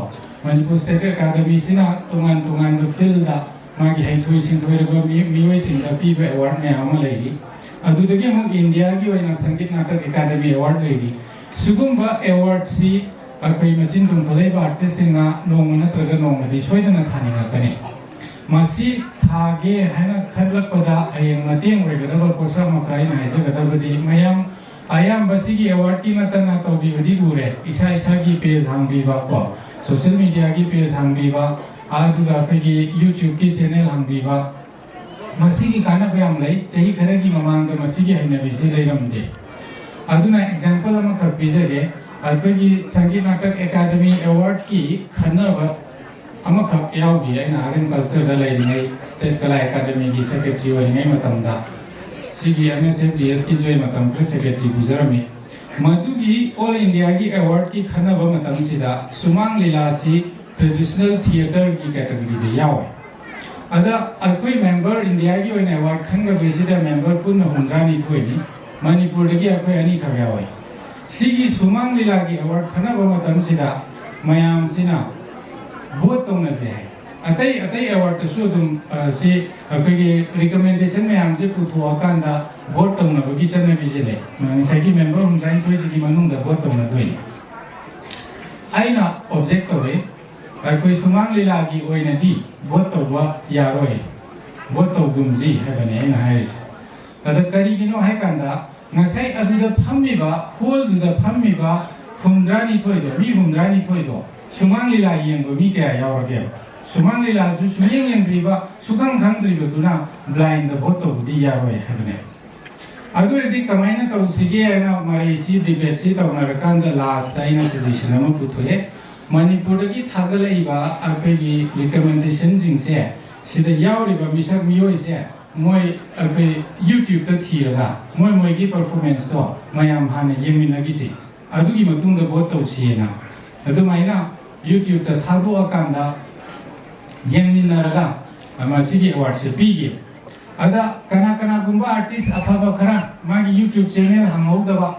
ꯃꯅꯤꯄꯨꯔ ꯁ꯭ꯇꯦꯠ ꯑꯦꯀꯥꯗꯃꯤꯁꯤꯅ ꯇꯣꯉꯥꯟ ꯇꯣꯉꯥꯟꯕ ꯐꯤꯜꯗ ꯃꯥꯒꯤ ꯍꯩꯊꯣꯏ ꯁꯤꯡꯊꯣꯏꯔꯕ ꯃꯤꯑꯣꯏꯁꯤꯡꯗ ꯄꯤꯕ ꯑꯦꯋꯥꯔꯗ ꯃꯌꯥꯝ ꯑꯃ ꯂꯩꯔꯤ ꯑꯗꯨꯗꯒꯤ ꯑꯃꯨꯛ ꯏꯟꯗꯤꯌꯥꯒꯤ ꯑꯣꯏꯅ ꯁꯪꯒꯤꯠ ꯅꯥꯇꯛ ꯑꯦꯀꯥꯗꯃꯤ ꯑꯦꯋꯥꯔꯗ ꯂꯩꯔꯤ ꯁꯤꯒꯨꯝꯕ ꯑꯦꯋꯥꯔꯗꯁꯤ ꯑꯩꯈꯣꯏ ꯃꯆꯤꯟ ꯇꯨꯝꯈꯠꯂꯛꯏꯕ ꯑꯥꯔꯇꯤꯁꯁꯤꯡꯅ ꯅꯣꯡꯃ ꯅꯠꯇ꯭ꯔꯒ ꯅꯣꯡꯃꯗꯤ ꯁꯣꯏꯗꯅ ꯊꯥꯅꯤꯡꯉꯛꯀꯅꯤ ꯃꯁꯤ ꯊꯥꯒꯦ ꯍꯥꯏꯅ ꯈꯜꯂꯛꯄꯗ ꯍꯌꯦꯡ ꯃꯇꯦꯡ ꯑꯣꯏꯒꯗꯕ ꯄꯣꯠꯁꯛ ꯑꯃꯈꯛ ꯑꯩꯅ ꯍꯥꯏꯖꯒꯗꯕꯗꯤ ꯃꯌꯥꯝ ꯑꯌꯥꯝꯕ ꯁꯤꯒꯤ ꯑꯦꯋꯥꯔꯗꯀꯤ ꯅꯠꯇꯅ ꯇꯧꯕꯤꯕꯗꯤ ꯎꯔꯦ ꯏꯁꯥꯒꯤ ꯄꯦꯖ ꯍꯥꯡꯕꯤꯕ ꯀꯣ ꯁꯣꯁꯤꯌꯦꯜ ꯃꯤडियाꯒꯤ ꯄꯦꯖ ꯍꯥꯡꯕꯤꯕ ꯑꯗꯨꯒ ꯑꯩꯈꯣꯏꯒꯤ ꯌꯨꯇ꯭ꯌꯨꯕꯀꯤ ꯆꯦꯅꯦꯜ ꯍꯥꯡꯕꯤꯕ ꯃꯁꯤꯒꯤ ꯀꯥꯟꯅꯕ ꯌꯥꯝ ꯂꯩ ꯆꯍꯤ ꯈꯔꯒꯤ ꯃꯃꯥꯡꯗ ꯃꯁꯤꯒꯤ ꯍꯩꯅꯕꯤꯁꯤ ꯂꯩꯔꯝꯗꯦ ꯑꯗꯨꯅ ꯑꯦꯛꯖꯥꯝꯄꯜ ꯑꯃꯈꯛ ꯄꯤꯖꯒꯦ ꯑꯩꯈꯣꯏꯒꯤ ꯁꯪꯒꯤꯠ ꯅꯥꯇꯛ ꯑꯦꯀꯥꯗꯃꯤ ꯑꯦꯋꯥꯔꯗꯀꯤ ꯈꯟꯅꯕ ꯑꯃꯈꯛ ꯌꯥꯎꯈꯤ ꯑꯩꯅ ꯑꯥꯔꯠ ꯑꯦꯟ ꯀꯜꯆꯔꯗ ꯂꯩꯔꯤꯉꯩ ꯁ꯭ꯇꯦꯠ ꯀꯂꯥ ꯑꯦꯀꯥꯗꯃꯤꯒꯤ ꯁꯦꯀ꯭ꯔꯦꯇꯔꯤ ꯑꯣꯏꯔꯤꯉꯩ ꯃꯇꯝꯗ ꯁꯤꯒꯤ MSFDSꯀꯤꯁꯨ ꯑꯩ ꯃꯇꯝ ꯈꯔ ꯁꯦꯀ꯭ꯔꯦꯇꯔꯤ ꯄꯨꯖꯔꯝꯃꯤ ꯃꯗꯨꯒꯤ ꯑꯣꯜ ꯏꯟꯗꯤꯌꯥꯒꯤ ꯑꯦꯋꯥꯔꯗꯀꯤ ꯈꯟꯅꯕ ꯃꯇꯝꯁꯤꯗ ꯁꯨꯃꯥꯡ ꯂꯤꯂꯥꯁꯤ ꯇ꯭ꯔꯦꯗꯤꯁꯅꯦꯜ ꯊꯤꯌꯦꯇꯔꯒꯤ ꯀꯦꯇꯦꯒꯣꯔꯤꯗ ꯌꯥꯎꯋꯦ ꯑꯗ ꯑꯩꯈꯣꯏ ꯃꯦꯝꯕꯔ ꯏꯟꯗꯤꯌꯥꯒꯤ ꯑꯣꯏꯅ ꯑꯦꯋꯥꯔꯗ ꯈꯟꯒꯗꯣꯏꯁꯤꯗ ꯃꯦꯝꯕꯔ ꯄꯨꯟꯅ 62ꯅꯤ ꯃꯅꯤꯄꯨꯔꯗꯒꯤ ꯑꯩꯈꯣꯏ ꯑꯅꯤꯈꯛ ꯌꯥꯎꯋꯦ ꯁꯤꯒꯤ ꯁꯨꯃꯥꯡ ꯂꯤꯂꯥꯒꯤ ꯑꯦꯋꯥꯔꯗ ꯈꯟꯅꯕ ꯃꯇꯝꯁꯤꯗ ꯃꯌꯥꯝꯁꯤꯅ ꯚꯣꯠ ꯇꯧꯅꯁꯦ ꯍꯥꯏ ꯑꯇꯩ ꯑꯦꯋꯥꯔꯗꯇꯁꯨ ꯑꯗꯨꯝ ꯁꯤ ꯑꯩꯈꯣꯏꯒꯤ ꯔꯤꯀꯃꯦꯟꯗꯦꯁꯟ ꯃꯌꯥꯝꯁꯦ ꯄꯨꯊꯣꯛꯑꯀꯥꯟꯗ ꯚꯣꯠ ꯇꯧꯅꯕꯒꯤ ꯆꯠꯅꯕꯤꯁꯦ ꯂꯩ ꯉꯁꯥꯏꯒꯤ ꯃꯦꯝꯕꯔ 62ꯁꯤꯒꯤ ꯃꯅꯨꯡꯗ ꯚꯣꯠ ꯇꯧꯅꯗꯣꯏꯅꯤ ꯑꯩꯅ ꯑꯣꯕꯖꯦꯛ ꯇꯧꯋꯦ ꯑꯩꯈꯣꯏ ꯁꯨꯃꯥꯡ ꯂꯤꯂꯥꯒꯤ ꯑꯣꯏꯅꯗꯤ ꯚꯣꯠ ꯇꯧꯕ ꯌꯥꯔꯣꯏ ꯚꯣꯠ ꯇꯧꯒꯨꯝꯁꯤ ꯍꯥꯏꯕꯅꯤ ꯑꯩꯅ ꯍꯥꯏꯔꯤꯁꯦ ꯑꯗ ꯀꯔꯤꯒꯤꯅꯣ ꯍꯥꯏꯀꯥꯟꯗ ꯉꯁꯥꯏ ꯑꯗꯨꯗ ꯐꯝꯃꯤꯕ ꯍꯣꯜꯗꯨꯗ ꯐꯝꯃꯤꯕ 62ꯗꯣ ꯃꯤ 62ꯗꯣ ꯁꯨꯃꯥꯡ ꯂꯤꯂꯥ ꯌꯦꯡꯕ ꯃꯤ ꯀꯌꯥ ꯌꯥꯎꯔꯒꯦꯕ ꯁꯨꯃꯥꯡ ꯂꯤꯂꯥꯁꯨ ꯁꯨꯡꯌꯦꯡ ꯌꯦꯡꯗ꯭ꯔꯤꯕ ꯁꯨꯈꯪ ꯈꯪꯗ꯭ꯔꯤꯕꯗꯨꯅ ꯕ꯭ꯂꯥꯏꯟꯗ ꯚꯣꯠ ꯇꯧꯕꯗꯤ ꯌꯥꯔꯣꯏ ꯍꯥꯏꯕꯅꯦ ꯑꯗꯨ ꯑꯣꯏꯔꯗꯤ ꯀꯃꯥꯏꯅ ꯇꯧꯁꯤꯒꯦ ꯍꯥꯏꯅ ꯃꯔꯩꯁꯤ ꯗꯤꯕꯦꯠꯁꯤ ꯇꯧꯅꯔꯀꯥꯟꯗ ꯂꯥꯁꯇ ꯑꯩꯅ ꯁꯖꯦꯁꯟ ꯑꯃ ꯄꯨꯊꯣꯛꯑꯦ ꯃꯅꯤꯄꯨꯔꯗꯒꯤ ꯊꯥꯒꯠꯂꯛꯏꯕ ꯑꯩꯈꯣꯏꯒꯤ ꯔꯤꯀꯃꯦꯟꯗꯦꯁꯟꯁꯤꯡꯁꯦ ꯁꯤꯗ ꯌꯥꯎꯔꯤꯕ ꯃꯤꯁꯛ ꯃꯤꯑꯣꯏꯁꯦ ꯃꯣꯏ ꯑꯩꯈꯣꯏ ꯌꯨꯇ꯭ꯌꯨꯕꯇ ꯊꯤꯔꯒ ꯃꯣꯏꯒꯤ ꯄꯔꯐꯣꯔꯃꯦꯟꯁꯇꯣ ꯃꯌꯥꯝ ꯍꯥꯟꯅ ꯌꯦꯡꯃꯤꯟꯅꯈꯤꯁꯤ ꯑꯗꯨꯒꯤ ꯃꯇꯨꯡꯗ ꯚꯣꯠ ꯇꯧꯁꯤꯌꯦꯅ ꯑꯗꯨꯃꯥꯏꯅ ꯌꯨꯇ꯭ꯌꯨꯕꯇ ꯊꯥꯗꯣꯛꯑꯀꯥꯟꯗ ꯌꯦꯡꯃꯤꯟꯅꯔꯒ ꯃꯁꯤꯒꯤ ꯑꯦꯋꯥꯔꯗꯁꯦ ꯄꯤꯒꯦ ꯑꯗ ꯀꯅꯥꯒꯨꯝꯕ ꯑꯥꯔꯇꯤꯁ ꯑꯐꯕ ꯈꯔ ꯃꯥꯒꯤ ꯌꯨꯇ꯭ꯌꯨꯕ ꯆꯦꯅꯦꯜ ꯍꯥꯡꯍꯧꯗꯕ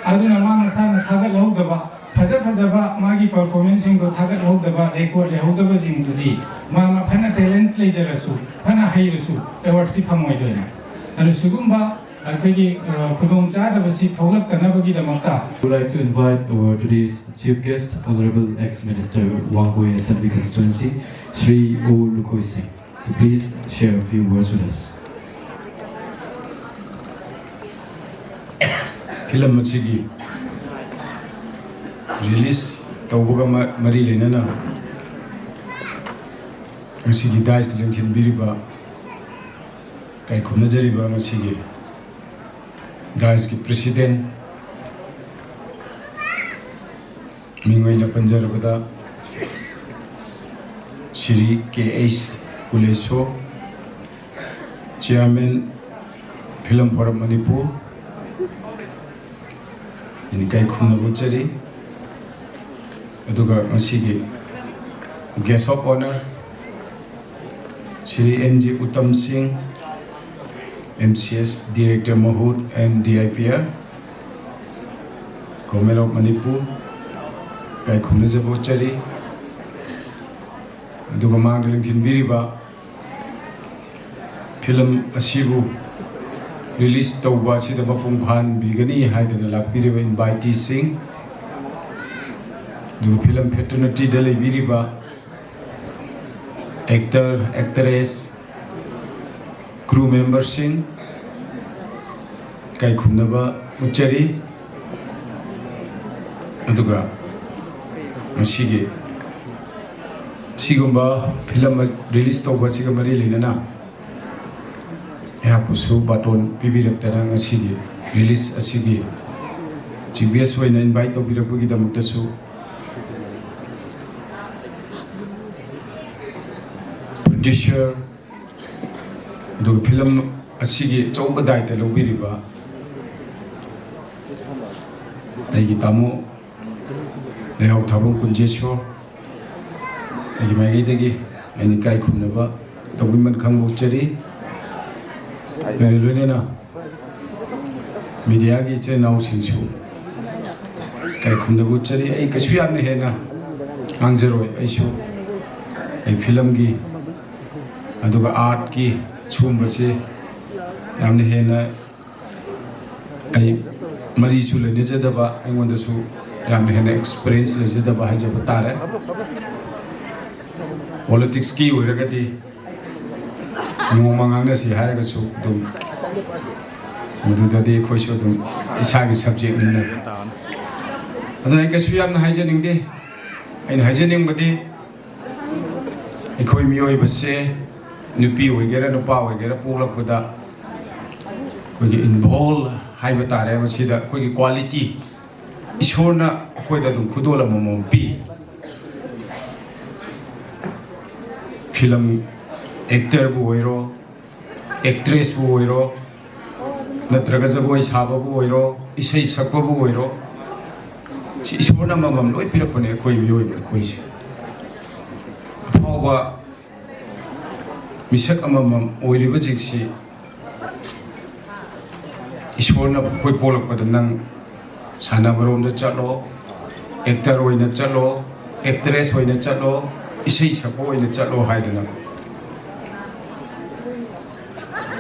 ꯑꯗꯨꯅ ꯃꯥ ꯃꯁꯥꯅ ꯊꯥꯒꯠꯍꯧꯗꯕ ꯐꯖꯕ ꯃꯥꯒꯤ ꯄꯔꯐꯣꯔꯃꯦꯟꯁꯁꯤꯡꯗꯣ ꯊꯥꯒꯠꯍꯧꯗꯕ ꯔꯦꯀꯣꯔꯗ ꯂꯩꯍꯧꯗꯕꯁꯤꯡꯗꯨꯗꯤ ꯃꯥ ꯐꯅ ꯇꯦꯂꯦꯟꯠ ꯂꯩꯖꯔꯁꯨ ꯐꯅ ꯍꯩꯔꯁꯨ ꯑꯦꯋꯥꯔꯗꯁꯤ ꯐꯪꯉꯣꯏꯗꯣꯏꯅꯦ ꯑꯗꯨ ꯁꯤꯒꯨꯝꯕ ꯑꯩꯈꯣꯏꯒꯤ ꯈꯨꯗꯣꯡꯆꯥꯗꯕꯁꯤ ꯊꯣꯛꯂꯛꯇꯅꯕꯒꯤꯗꯃꯛꯇ I would like to invite our today's chief guest, Honorable ex-Minister Wangoi Assembly Constituency, Sri O. Lukoi Singh, to please share a few words with us. Film machigi release tawuga mari lenana machigi dais lengthin biriba kai khunajariba machigi dais ki president mingoina panjarabada Shri K.S. Kuleso Chairman Film Forum Manipur ini kai khunna buchari aduga masigi guest of honor Shri N.G. Uttam Singh MCS Director Mahut and DIPR Government of Manipur kai khunna jabuchari aduga mangdaling thinbiriba film asibu release tawba sida mapung phan bigani haidana lakpiriba invitee sing du film fraternity dele biriba actor actress crew members sing kai khunaba uchari aduga masigi sigumba film release tawba siga mari linana ya pusu baton pibirakta ngasigi release asigi GBS waina invite tobirakpagi damuktasu producer do film asigi chauba daita lobiriba aigi tamu lehau thabu kunjesho aigi magi degi ani kai khunaba tobiman khangbu chari Lulena media ki che nau singsu kai khunda buchari ai kachu yamne hena angjero ai shu ai film gi aduga art ki chumba se yamne hena ai mari chu le nejadaba aingonda su yamne hena experience le jadaba hajaba tare politics ki oiragadi Numangang si haraga su dum mududadi khoisu dum isagi subject nina adai kasu yamna haijaning de ain haijaning badi ekhoi mioi base nupi oigera nupa oigera polakpada koi involve haiba tare masida koi quality ishorna ꯑꯩꯈꯣꯏꯗ ꯑꯗꯨꯝ ꯈꯨꯗꯣꯜ ꯑꯃꯃꯝ ꯄꯤ film ꯑꯦꯛꯇꯔꯕꯨ ꯑꯣꯏꯔꯣ ꯑꯦꯛꯇ꯭ꯔꯦꯁꯕꯨ ꯑꯣꯏꯔꯣ ꯅꯠꯇ꯭ꯔꯒ ꯖꯒꯣꯏ ꯁꯥꯕꯕꯨ ꯑꯣꯏꯔꯣ ꯏꯁꯩ ꯁꯛꯄꯕꯨ ꯑꯣꯏꯔꯣ ꯁꯤ ꯏꯁꯣꯔꯅ ꯑꯃꯃꯝ ꯂꯣꯏ ꯄꯤꯔꯛꯄꯅꯦ ꯑꯩꯈꯣꯏ ꯃꯤꯑꯣꯏꯕ ꯑꯩꯈꯣꯏꯁꯦ ꯑꯐꯥꯎꯕ ꯃꯤꯁꯛ ꯑꯃꯃꯝ ꯑꯣꯏꯔꯤꯕꯁꯤꯡꯁꯤ ꯏꯁꯣꯔꯅ ꯑꯩꯈꯣꯏ ꯄꯣꯛꯂꯛꯄꯗ ꯅꯪ ꯁꯥꯟꯅꯕꯔꯣꯝꯗ ꯆꯠꯂꯣ ꯑꯦꯛꯇꯔ ꯑꯣꯏꯅ ꯆꯠꯂꯣ ꯑꯦꯛꯇ꯭ꯔꯦꯁ ꯑꯣꯏꯅ ꯆꯠꯂꯣ ꯏꯁꯩ ꯁꯛꯄ ꯑꯣꯏꯅ ꯆꯠꯂꯣ ꯍꯥꯏꯗꯅ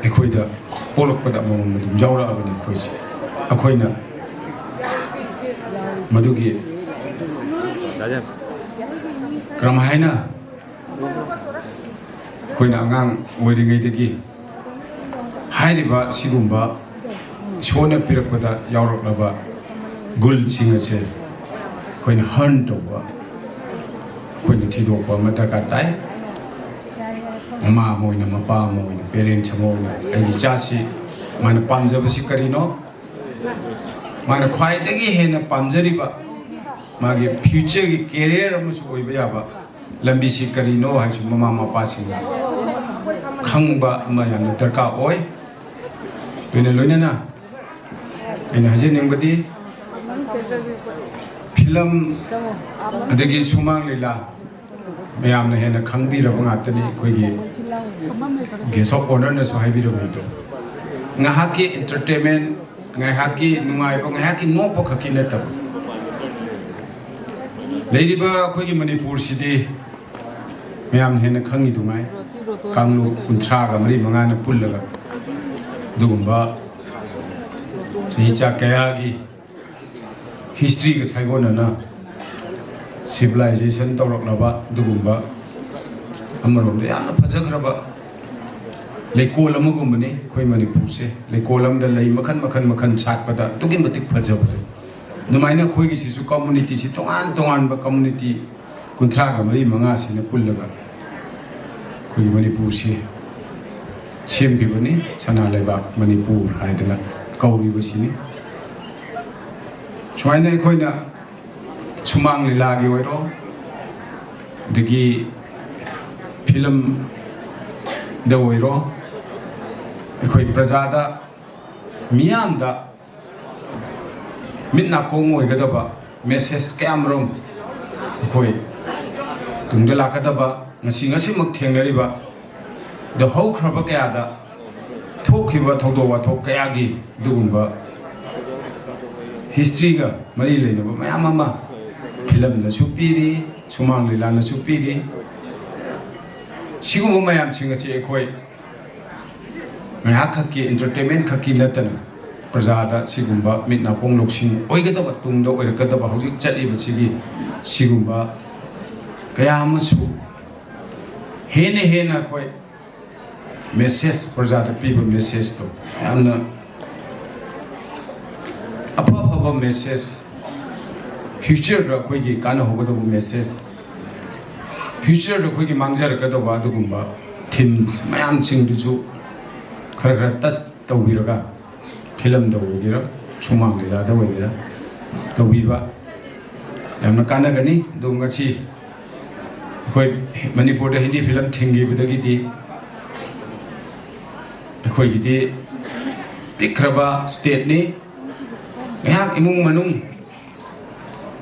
ꯑꯩꯈꯣꯏꯗ ꯄꯣꯛꯂꯛꯄꯗ ꯑꯃꯃꯝ ꯑꯗꯨꯝ ꯌꯥꯎꯔꯛꯑꯕꯅꯤ ꯑꯩꯈꯣꯏꯁꯦ ꯑꯩꯈꯣꯏꯅ ꯃꯗꯨꯒꯤ ꯀꯔꯝꯍꯥꯏꯅ ꯑꯩꯈꯣꯏꯅ ꯑꯉꯥꯡ ꯑꯣꯏꯔꯤꯉꯩꯗꯒꯤ ꯍꯥꯏꯔꯤꯕ ꯁꯤꯒꯨꯝꯕ ꯏꯁꯣꯔꯅ ꯄꯤꯔꯛꯄꯗ ꯌꯥꯎꯔꯛꯂꯕ ꯒꯨꯜꯁꯤꯡ ꯑꯁꯦ ꯑꯩꯈꯣꯏꯅ ꯍꯔꯟ ꯇꯧꯕ ꯑꯩꯈꯣꯏꯅ ꯊꯤꯗꯣꯛꯄ ꯑꯃ ꯗꯔꯀꯥꯔ ꯇꯥꯏ ꯃꯃꯥ ꯑꯃ ꯑꯣꯏꯅ ꯃꯄꯥ ꯑꯃ ꯑꯣꯏꯅ ꯄꯦꯔꯦꯟꯁ ꯑꯃ ꯑꯣꯏꯅ ꯑꯩꯒꯤ ꯏꯆꯥꯁꯤ ꯃꯥꯅ ꯄꯥꯝꯖꯕꯁꯤ ꯀꯔꯤꯅꯣ ꯃꯥꯅ ꯈ꯭ꯋꯥꯏꯗꯒꯤ ꯍꯦꯟꯅ ꯄꯥꯝꯖꯔꯤꯕ ꯃꯥꯒꯤ ꯐ꯭ꯌꯨꯆꯔꯒꯤ ꯀꯦꯔꯤꯌꯔ ꯑꯃꯁꯨ ꯑꯣꯏꯕ ꯌꯥꯕ ꯂꯝꯕꯤꯁꯤ ꯀꯔꯤꯅꯣ ꯍꯥꯏꯕꯁꯤ ꯃꯃꯥ ꯃꯄꯥꯁꯤꯡꯅ ꯈꯪꯕ ꯑꯃ ꯌꯥꯝꯅ ꯗꯔꯀꯥꯔ ꯑꯣꯏ ꯂꯣꯏꯅꯅ ꯑꯩꯅ ꯍꯥꯏꯖꯅꯤꯡꯕꯗꯤ ꯐꯤꯂꯝ ꯑꯗꯒꯤ ꯁꯨꯃꯥꯡ ꯂꯤꯂꯥ ꯃꯌꯥꯝꯅ ꯍꯦꯟꯅ ꯈꯪꯕꯤꯔꯕ ꯉꯥꯛꯇꯅꯤ ꯑꯩꯈꯣꯏꯒꯤ ꯒꯦꯁ ꯑꯣꯐ ꯑꯣꯅꯔꯅꯁꯨ ꯍꯥꯏꯕꯤꯔꯝꯃꯤꯗꯣ ꯉꯥꯏꯍꯥꯛꯀꯤ ꯑꯦꯟꯇꯔꯇꯦꯟꯃꯦꯟ ꯉꯥꯏꯍꯥꯛꯀꯤ ꯅꯨꯡꯉꯥꯏꯕ ꯉꯥꯏꯍꯥꯛꯀꯤ ꯅꯣꯛꯄ ꯈꯛꯀꯤ ꯅꯠꯇꯕ ꯂꯩꯔꯤꯕ ꯑꯩꯈꯣꯏꯒꯤ ꯃꯅꯤꯄꯨꯔꯁꯤꯗꯤ ꯃꯌꯥꯝ ꯍꯦꯟꯅ ꯈꯪꯉꯤꯗꯨꯉꯥꯏ ꯀꯥꯡꯂꯨꯞ 35-40ꯅ ꯄꯨꯜꯂꯒ ꯑꯗꯨꯒꯨꯝꯕ ꯆꯍꯤꯆꯥ ꯀꯌꯥꯒꯤ ꯍꯤꯁꯇ꯭ꯔꯤꯒ ꯁꯥꯏꯒꯣꯟꯅꯅ ꯁꯤꯚꯤꯂꯥꯏꯖꯦꯁꯟ ꯇꯧꯔꯛꯂꯕ ꯑꯗꯨꯒꯨꯝꯕ ꯑꯃꯔꯣꯝꯗ ꯌꯥꯝꯅ ꯐꯖꯈ꯭ꯔꯕ ꯂꯩꯀꯣꯜ ꯑꯃꯒꯨꯝꯕꯅꯤ ꯑꯩꯈꯣꯏ ꯃꯅꯤꯄꯨꯔꯁꯦ ꯂꯩꯀꯣꯜ ꯑꯃꯗ ꯂꯩ ꯃꯈꯟ ꯁꯥꯠꯄꯗ ꯑꯗꯨꯛꯀꯤ ꯃꯇꯤꯛ ꯐꯖꯕꯗꯣ ꯑꯗꯨꯃꯥꯏꯅ ꯑꯩꯈꯣꯏꯒꯤꯁꯤꯁꯨ ꯀꯝꯃꯨꯅꯤꯇꯤꯁꯤ ꯇꯣꯉꯥꯟꯕ ꯀꯝꯃꯨꯅꯤꯇꯤ 34-35ꯁꯤꯅ ꯄꯨꯜꯂꯒ ꯑꯩꯈꯣꯏꯒꯤ ꯃꯅꯤꯄꯨꯔꯁꯤ ꯁꯦꯝꯈꯤꯕꯅꯤ ꯁꯅꯥ ꯂꯩꯕꯥꯛ ꯃꯅꯤꯄꯨꯔ ꯍꯥꯏꯗꯅ ꯀꯧꯔꯤꯕꯁꯤꯅꯤ ꯁꯨꯃꯥꯏꯅ ꯑꯩꯈꯣꯏꯅ ꯁꯨꯃꯥꯡ ꯂꯤꯂꯥꯒꯤ ꯑꯣꯏꯔꯣ ꯑꯗꯒꯤ ꯐꯤꯂꯝꯗ ꯑꯣꯏꯔꯣ ꯑꯩꯈꯣই ꯄ꯭ꯔꯖꯥꯗ ꯃꯤꯌꯥꯝꯗ ꯃꯤꯠ ꯅꯥꯀꯣꯡ ꯑꯣꯏꯒꯗꯕ ꯃꯦꯁꯦꯖ ꯀꯌꯥꯃꯔꯨꯝ ꯑꯩꯈꯣꯏ ꯇꯨꯡꯗ ꯂꯥꯛꯀꯗꯕ ꯉꯁꯤꯃꯛ ꯊꯦꯡꯅꯔꯤꯕ ꯗ ꯍꯧꯈ꯭ꯔꯕ ꯀꯌꯥꯗ ꯊꯣꯛꯈꯤꯕ ꯊꯧꯗꯣꯛ ꯋꯥꯊꯣꯛ ꯀꯌꯥꯒꯤ ꯑꯗꯨꯒꯨꯝꯕ ꯍꯤꯁꯇ꯭ꯔꯤꯒ ꯃꯔꯤ ꯂꯩꯅꯕ ꯃꯌꯥꯝ ꯑꯃ ꯐꯤꯂꯝꯅꯁꯨ ꯄꯤꯔꯤ ꯁꯨꯃꯥꯡ ꯂꯤꯂꯥꯅꯁꯨ ꯄꯤꯔꯤ सिगुम्बा मयाम सिंग असे एखोय ngahak khaki entertainment khaki natana prajada sigumba mitna pong loksing oigadaba tungda oirakadaba hojik chali bachigi sigumba kaya amasu hena khoi message prajada people message to amna apa message future ra khoi gi kana hogadaba message future ra khoi gi mangjarakadaba adugumba themes mayam chingduju खर touch तौबीरगा film दौगीरा सुमांग लीला दौगीरा तौबीबा यामना कानगनी दोंगछि अखोय मणिपुर दा हिंदी फिल्म थिंगीबदगिदी अखोय गिदी पिखरबा स्टेट नि यहाक इमुंग मनुंग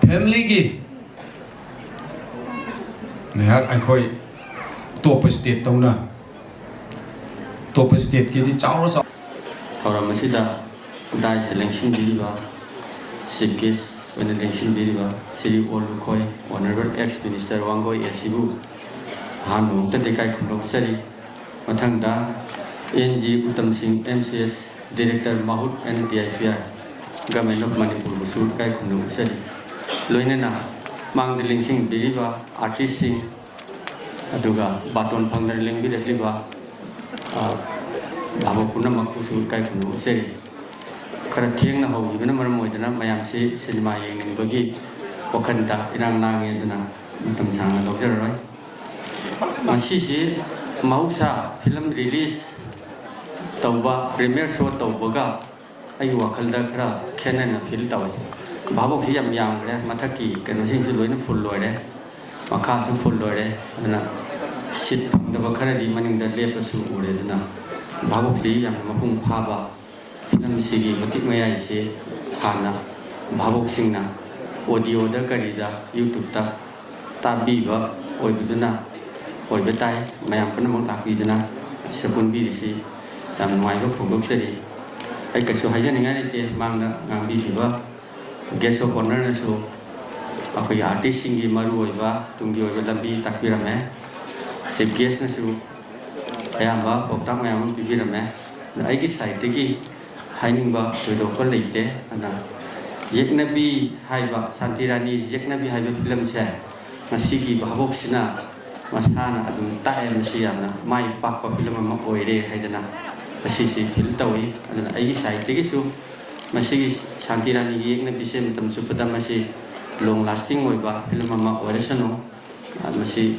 फैमिली गी यहाक अखोय टॉप स्टेट तौना top state ki di chaw thora masida dai selection diriba sikis when election diriba siri olukoi honorable ex minister wangoi esibu hanu tekai khundok sari mathangda NG Uttam Singh MCS director Mahut and DIPI government of Manipur busur kai khundok sari loinena mang diling sing diriba artist sing aduga baton phangdar ling bi rekliba Babo kuna makusu kai kunu seri kara thieng na hogi bena maram moidana mayam si cinema yeng bagi wakanda irang nang yedana tam sang na dokter roi masi si mausa film release tauba premiere show taubaga ai wakal da khara khena na feel tawai भावों की यम याम रे मथा की कनोसिंग से lion full लोरे मखा से full लोरे ना सिट दब खरे दी मनिंग द लेप सु उरे ना भावों से यम मपुंग फाबा फिल्म सिगी मतिक मया से हाना भावों सिंग ना ऑडियो द करीदा यूट्यूब ता ताबीबा ओइबदना ओइबताई मयाम पुनमक लापीदना सपुन बीसी यम नुवाइबा फुगोक सरी ai kasu hajaninga nite mangna ngambi diba guest of honor na so akoy artist singi maru oiba tungi oiba lambi takpirame se guest na so ayamba pokta mayam bibirame na ai ki side ki haining ba toido ko leite ana Yeknabi haiba Santirani Yeknabi haiba film se ngasi ki babok sina masana adum tae masiyana mai pakpa film ma oire haidana asisi fil tawi adana ai side tegi su masigi Santirani Yeknabi se mitam su pada masi long lasting oiba film ma oresano masi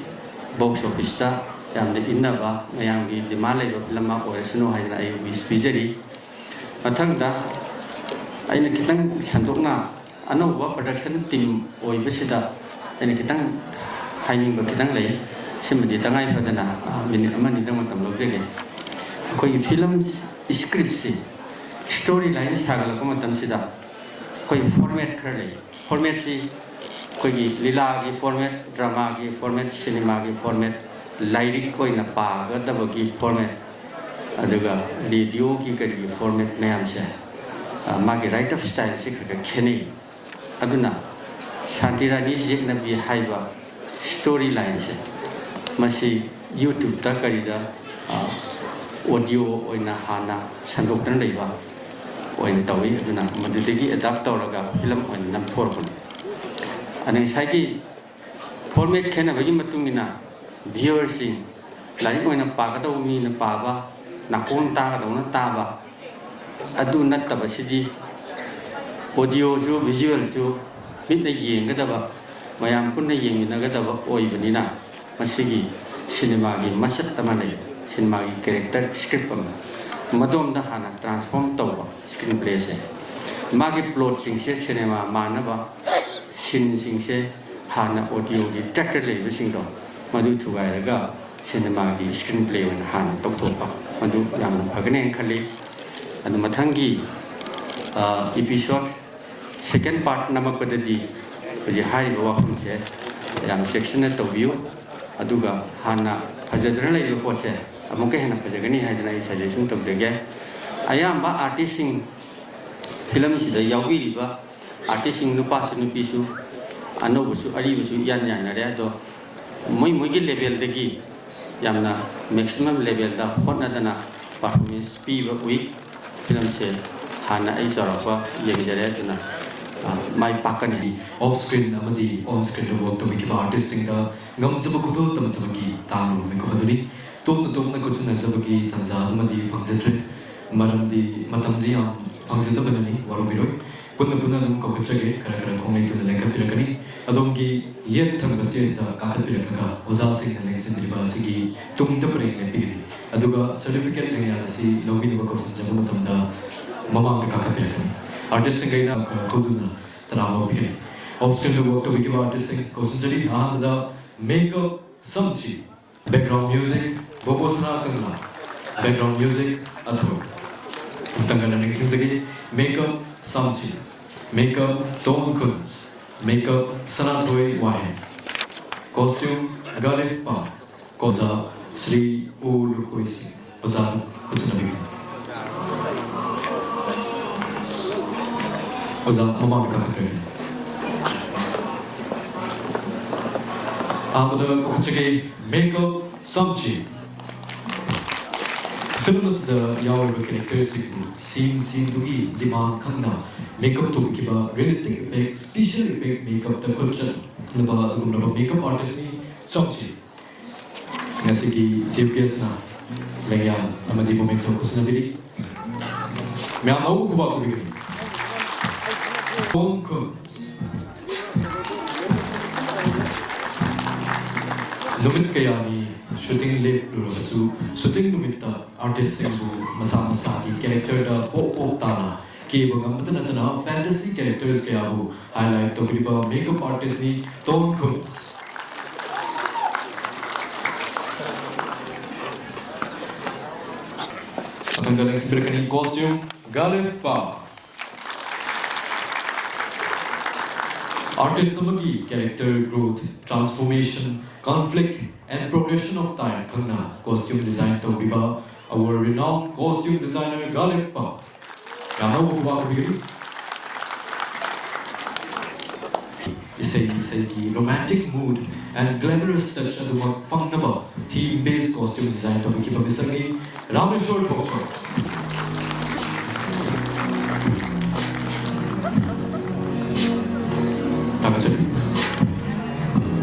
box office ta yamde inna ba mayang gi dimale ba film ma oresano haidana ai bisbijeri mathang da aina kitang sandokna anova production team oibesida aina kitang haining ba kitang lei simadi tangai fadana minute amani dang matam lojege koi film script si story line sagala ko matam sida koi format khare format si koi lila gi format drama gi format cinema gi format lyric koi na pa ga da gi format aduga radio gi kari format mayam se magi right of style si ka kheni aduna Santirani Yeknabi haiba story line se masi YouTube ta karida audio oina hana sandok tan leiba oin tawi aduna madudegi adapt tawraga film oin nam forkun ani saiki format khena bagi matungina viewers sing lai oina pagadaw mi na paba nakon ta ga dawna taba adu nattaba sidi audio su visual su mitna yengadaba mayam punna yenginagaba oibanina masigi cinema gi masat tamane cinema gi character script am madom da hana transform tawba screenplay se magi plot sing se cinema manaba sin sing se hana audio gi tractor le sing do madu thugai raga cinema gi screenplay wan hana toktopa madu yam phagane khali adu mathangi episode second part namakadadi ji hari bawa kunse yam section na tawbiu aduga hana phajadra lai lo pose amuke hena phajagani haidana I suggestion tawjage ayamba artist sing film sida yawi riba artist sing nupa su nupi su anobu su ari su yan yan na re do moi gi level degi yamna maximum level da hotna dana performance pi ba week film se hana ai sarapa yengjare dana mai pakani off screen amadi on screen work to make artist sing da ngam sabu kudo tam sabagi talu me ko haduni tom na ko chuna sabagi tanja amadi fangzetre maram di matam jiam fangzeta banani warobiroi punna dum ko chage kara comment to lenka pirakani adongi yet thang stage da ka piraka oza sing na lengsen diba sigi tum da pare ne bigini aduga certificate ne ya si logi ni ko sanjamu matam da mamang ka pirakani artist sing gaina koduna tanawa bigini off screen work to make artist sing ko sanjari ahada makeup samchi background music bobosna kangla background music atho tangana ning sing makeup samchi makeup Tom Kunz makeup Sanathoy Wahe costume Galip Pa koza Sri Ul Koisi koza kuchanabi koza mama ka kapre amada kuchage makeup samchi films the yaw characteristic scene dugi dimag khangna makeup to kiba realistic effect special effect makeup the culture naba gumna makeup artist ni somchi ngasigi chief guest na leya amadi momento kusnabiri me amau kuba ko bigri Tom Kunz Numit kayani shooting late lurasu shooting numita artist singbu masa ki character da pop tana Kebang Amatanatana fantasy characters Kayabu highlight Tokriba makeup artist ni Tom Cummins. Atang dalang sibirkani costume Galif Pa. Artist Samagi character growth, transformation, conflict and progression of time Kangna costume design Tokriba our renowned costume designer Galif Pa. Yama Buba Kubiri. Isai romantic mood and glamorous touch at the Fangnaba theme-based costume design to Kipa Bisangi Rameshwar Tocho. Tamachari.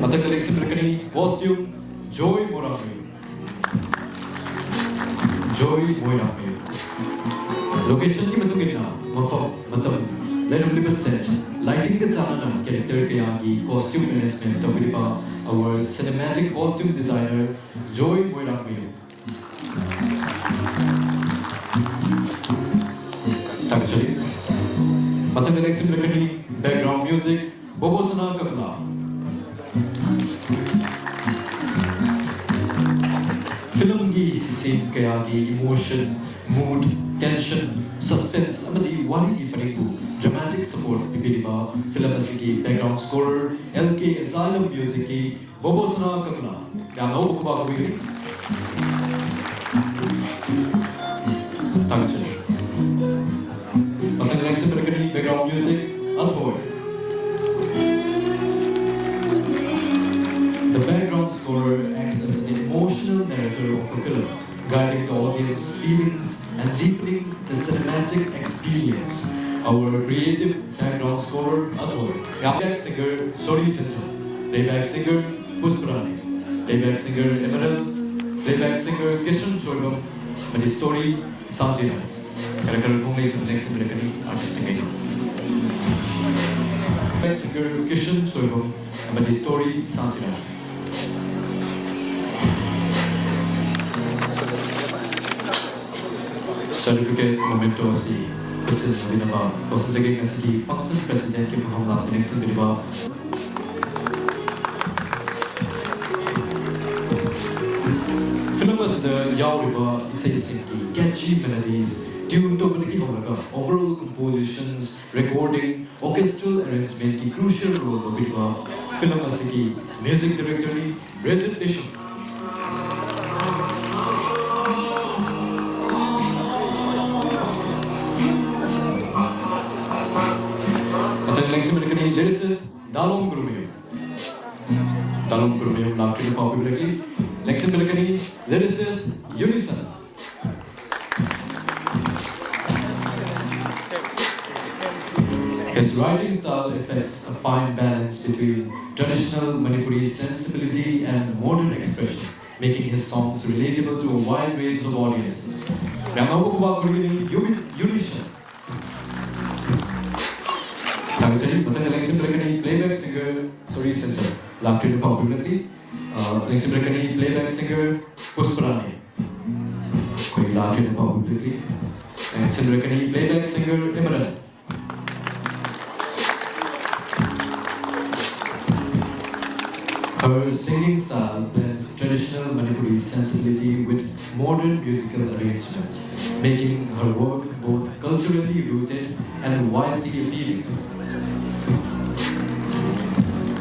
Matakalik Siprakani costume Joy Morami. Joy Moyami. Location की मतु कितना मतलब let them live a set lighting के चाहना character के यहाँ की costume management तो मेरे पास our cinematic costume designer Joy Moirangmeyo ताकि चलिए मतलब next simply background music Bobo Sana Kakla film की scene के यहाँ की emotion mood tension, suspense, amadi wali ki pariku, dramatic support pipiriba, film asiki background scorer, LK asylum music ki, Bobo Sana Kakla, Yano Bukuba Kubiri. Tangchali. Matang next American background music, Athoy. The background scorer acts as an emotional narrator of a film, guiding the audience feelings and deepening the cinematic experience. Our creative background scorer, Athoy. Playback singer, Sori Sinjo. Playback singer, Pushparani. Playback singer, Emerald. Playback singer, Kishan Shorgam. And his story, Santina. Character only to the next American artist singing. Playback singer, Kishan Shorgam. And his story, Santina. Certificate memento asi President Dinaba Kosa Zagay Nasiki Function President Kim Hamla Tinek Sindiriba Film was the Yauriba Isai Sinki catchy melodies tuned to Baliki Horaga overall compositions recording orchestral arrangement ki crucial role of Biba Film Asiki music directory presentation lyricist Dalom Gurumeo. Dalom Gurumeo laughter the popularity. Lexically, lyricist Unison. His writing style affects a fine balance between traditional Manipuri sensibility and modern expression, making his songs relatable to a wide range of audiences. Ramabukuba Gurumeo Unison. Playback singer, Sori Center, laughter popularly. Playback singer, Pushparani. Laughter popularly. And playback singer, Emerald. Her singing style blends traditional Manipuri sensibility with modern musical arrangements, making her work both culturally rooted and widely appealing.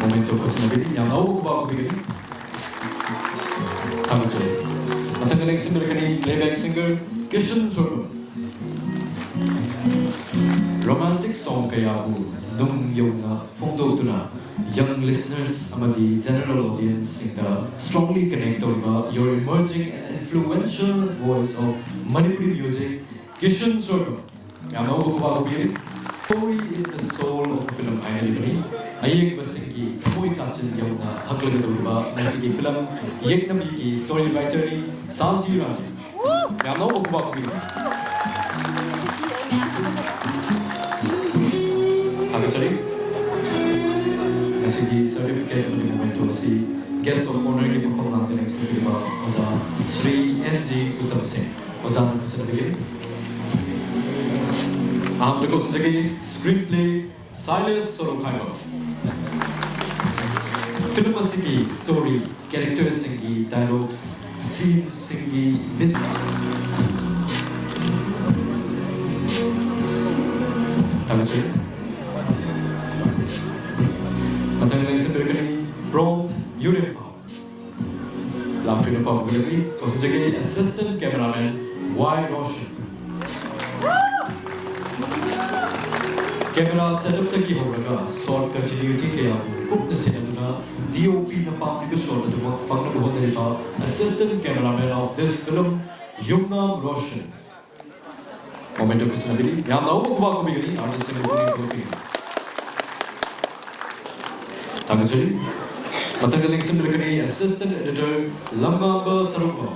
Momento Kochinabi, Yamau Kubakubiri. Tamajay. Matangalik Simmerkani, playback singer, Kishan Soro. Romantic song Kayabu, Dung Yona, Fondo Tuna. Young listeners, amadi general audience, strongly connect with your emerging and influential voice of Manipuri music, Kishan Soro. Yamau Kubakubiri. Story is the soul of the film Yeknabi. Ayek Basingi, Koi Kachin Yamna, Haklagatuba, Nasiki film, Yeknabi ki story writer ni Santi Raji. Yamno Okubakubi. Takachari. Nasiki certificate of the momento si guest of honor given from London next year was Sri N.G. Uttam Singh. Was on the certificate. Aham ko sejaki screenplay Silas Sorokhaiba. Film asigi story, characters singi, dialogues, scenes singi, Tangche. Matang lang sendiri prompt uniform. Laughter popularly, sejaki assistant cameraman Y Roshan. Camera setup तक ही होगा short continuity के आप कुछ नसीब ना DOP ना पापी को short जो वक्त फंगना बहुत नहीं था assistant cameraman of this film Yeknabi Roshan momentum कुछ ना बिली यहाँ ना वो कुबार को भी गनी artist से मुझे नहीं होती ताकि चली मतलब लिंक से मिलकर नहीं assistant editor लंबा सरुपा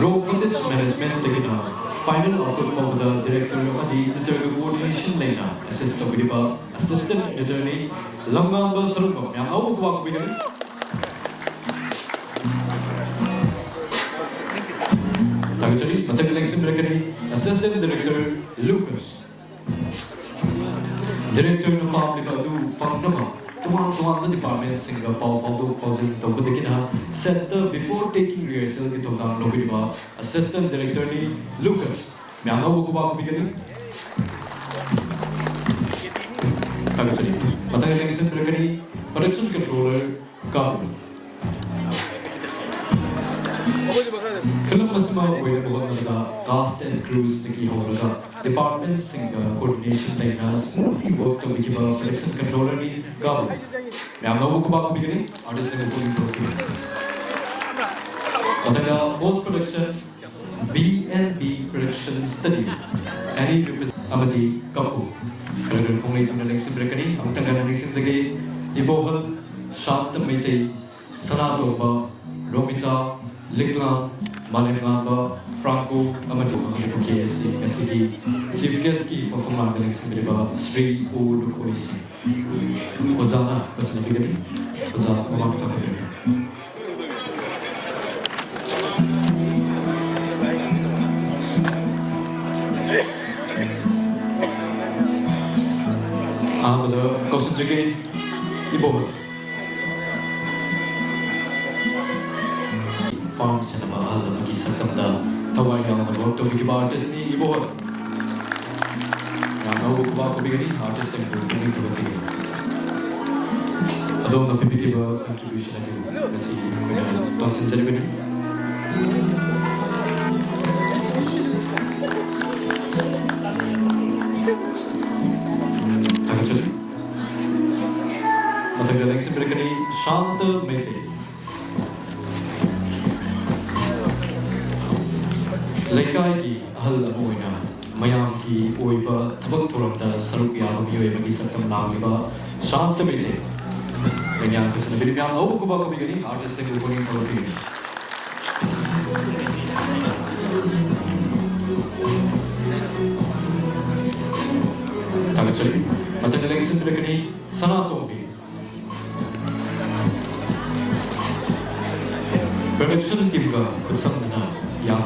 raw footage management तक ना final output for the director of the coordination lena assistant bidiba assistant editor ni lambamba sarugam yang awu ko ko bigani tagachari matak election bigani assistant director Lucas director no public adu pangdama tuan the department singa pau do causing to bedikina set before taking rehearsal ki to dam lobidiba assistant director ni Lucas मैं आना वो को बात भी करी तक चली पता है किसी तरह की प्रोडक्शन कंट्रोलर काबू फिल्म मसमा हुए बहुत मजा कास्ट एंड क्रूज की हो रहा डिपार्टमेंट सिंगर कोऑर्डिनेशन लेना स्मूथली वर्क तो बिकी बार प्रोडक्शन कंट्रोलर नहीं काबू मैं आना वो को बात भी करी आर्टिस्ट से वो भी पता है post production B&B production study any represent amati kapu sekarang kong itu ngeling sebrekani ang tengah ngeling sebagai ibohal shant meitei sanato ba Romita Liklan Manipuri Franco amati ko KSC kasigi chief guest ki perform ngeling sebagai Sri Odukoisi ozana pasmati oza komamita ko ada kausen jagi ibu farm cinema hal lagi satam da tawai yang waktu bagi artist ni ibu yang mau buat ko bigani artist yang ini tu bagi ado na PPT ba contribution ado kasi tuan sen jadi bini Matanggaling sa berkani Shanta Mete. Laikay ki ahal amoy na mayam ki oiba tabag turamda saruk yabang yoy mag-isat ng langiba Shanta Mete. Ganyan ko sa nabilibiyang ako ko ba kabigani artist sa grupo ng Pilipino. Tagachali, matanggaling sa berkani Sanatong production team ka kusam na yang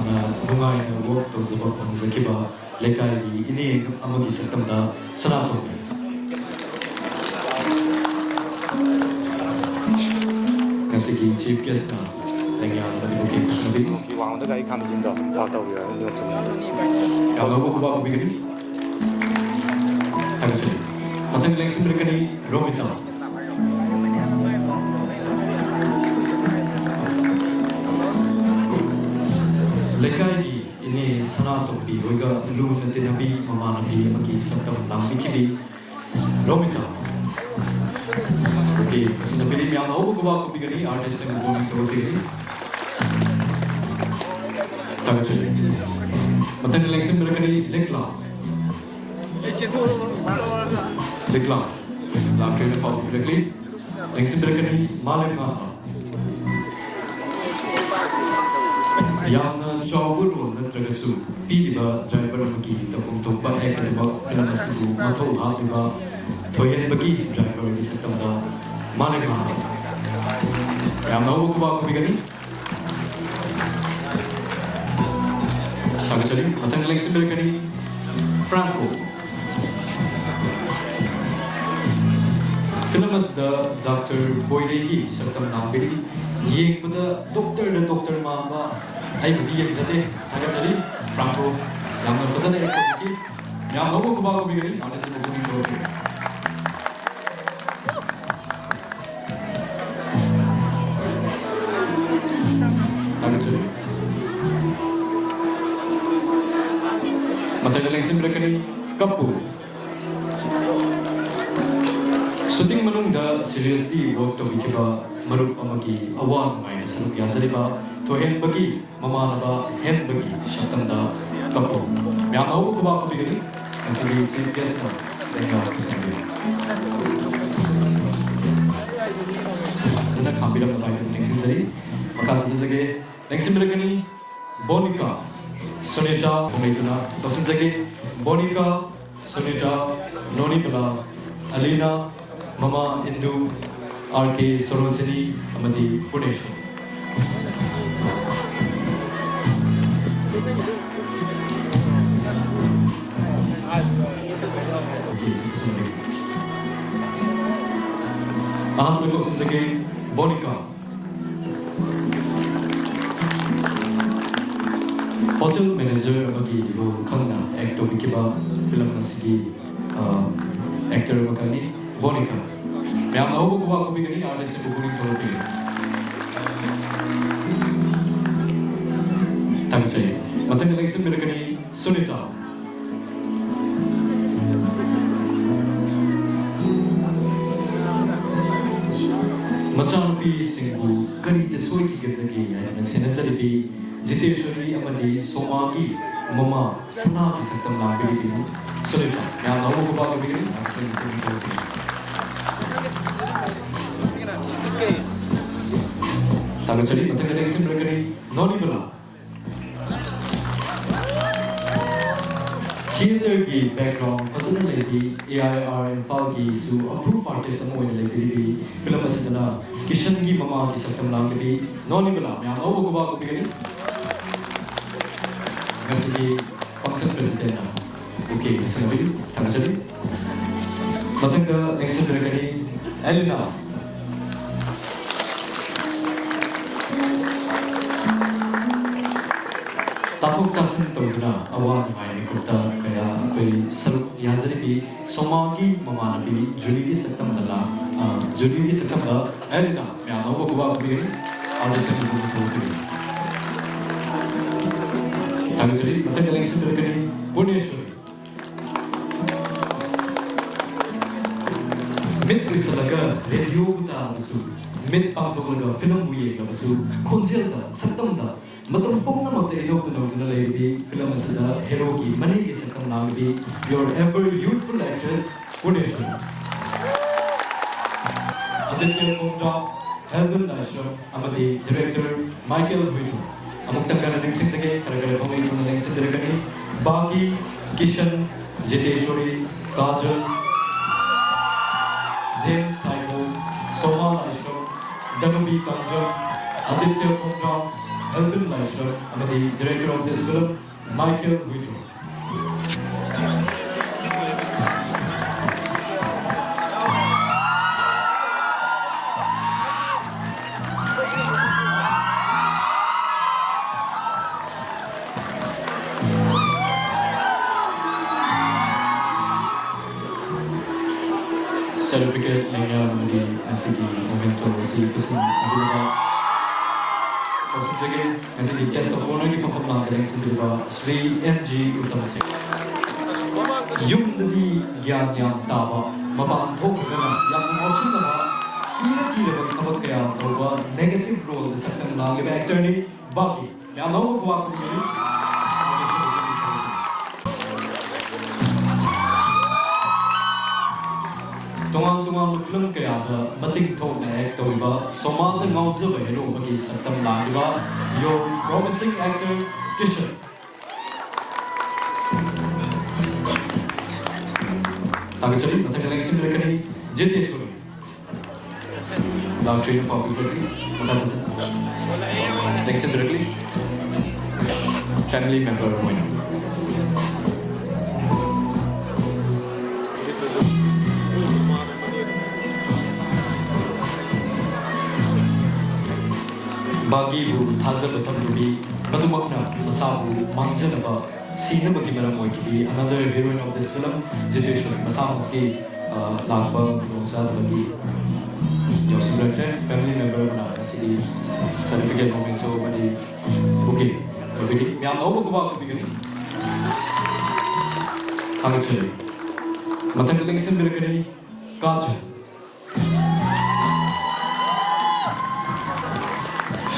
bungai na work to sa pang zakiba lekay ini amagi sa tamda sanato kasi ki chief guest na lengyan na ko ki kusam bin ki wang da kai kam jin da wa da ya ya lo ko ba ko bigani tagasi matang leng sim rekani Romita lekay ini sanato bi hoga lu nanti nabi mamana bi magi satam lang bikibi Romita okay kasi nabili yang ako ko ba ko bigani artist ng going to bigani tagad matan lang sim rekani lekla la kene pa lekli lang sim rekani malam na yang jawabul na tragasu pidiba driver bagi tafung tumpa ekadiba pinamasibu matau habiba toyen bagi driver di setamda malega yang mau ko ba ko bigani Tagachari, matang lang simbilkani Franco. Film asda Dr. Boydegi saktam nambiri yeng pada doktor mama ai budi yang zate Tagachari Franco yang fazana ekko yang logo ko ba ko bigani ane se buguni ko Tagachari matang lang simbilkani Kapu. Shooting manungda seriously work to bikiba marup amagi awan mai saruk yazariba to hen bagi mama naba hen bagi shatanda kapo myam au ko ba ko bigani asli serious na denga kusambi jana khambira mai next sari maka sage next miragani Bonica Sonita Ometuna dosin sage Bonica Sonita Nonipala Alina Mama Indu RK Sorosini Amadi Punesho. Aham Lagos Sage Bonica Hotel Manager Amagi Lo Kanga Actor Bikiba Film Nasigi Actor Makani Bonica. Yang tahu bahwa aku begini ada sebuah terapi. Tangkai. Matang lagi sebenarnya Sunita. Macam pi singgu kari tesuai kita lagi. Ada senasari pi Jiteshwari amadi Somagi Mama Sana kisah lagi pi Sunita. Yang tahu bahwa aku begini ada sebuah terapi. Tagachari, matang lagi sebenarnya Nonibala. Theater ki background fazana lagi AIR Infal ki su approved artist semua ini lagi di film asal Kishan ki mama ki saktam lang ki Nonibala. Yang tahu ko ba ko bigani? Kasi function president na. Okay, sorry. Tagachari. Matang lagi sebenarnya Elena. Tapok tasin tawduna awan mai kutta kaya koi saruk yazari somagi mamana bi julidi saktam dala julidi saktam da elina ya no ko ba bi ande se ko ko Tagachari matang lagi sebenarnya Puneshwari Mit risalaga radio buta basu mit pangtolaga film buye ga basu konjel da saktam da Matam pong na magtayo to na lady film asada hero ki mani ki sakam naam bi your ever youthful actress Puneshwari. Aditya Kumra, Alvin Ashram, amadi director Michael Vito. Amok tanggal ng sigsige karagara pong ito na lang sa diragani Baki, Kishan, Jiteshwari, Kajal, James Saibol, Soma Ashram, Danubi Kanjal, Aditya Kumra, Alvin Leisler, and the director of this film, Michael Vito. Certificate Lenya Mali Asigi Momento Si Kusum Abdullah. Maksud saya, masih guest of honor di performa galing sebelah Sri NG Uttam Singh. Yung dari gian yang tawa, mabang thok kena yang emotion na kira bagi tabat kaya tawa negative role sa kang lang actor ni Baki. Yang nawa ko ako ni Tungang film kaya ada mating thok na actor iba somal na ngawzo ba hero bagi saktam lang iba your promising actor Kishan. Tagachari matang lagi sebenarnya ni Jiteshwari. Now train public makasih. Next sebenarnya family member winner. Bagibu Tazab Tamrubi, Madumakna, Masabu, Manjanaba, Sinabaki Maramoiki, another heroine of this film, Jiteshwar, Masamaki, Lava, Rosadabagi, your similar friend, family member, city, certificate momento, Madi, okay, everybody, we are over about the beginning. Actually, Matangaling Simbirkani, Kaja.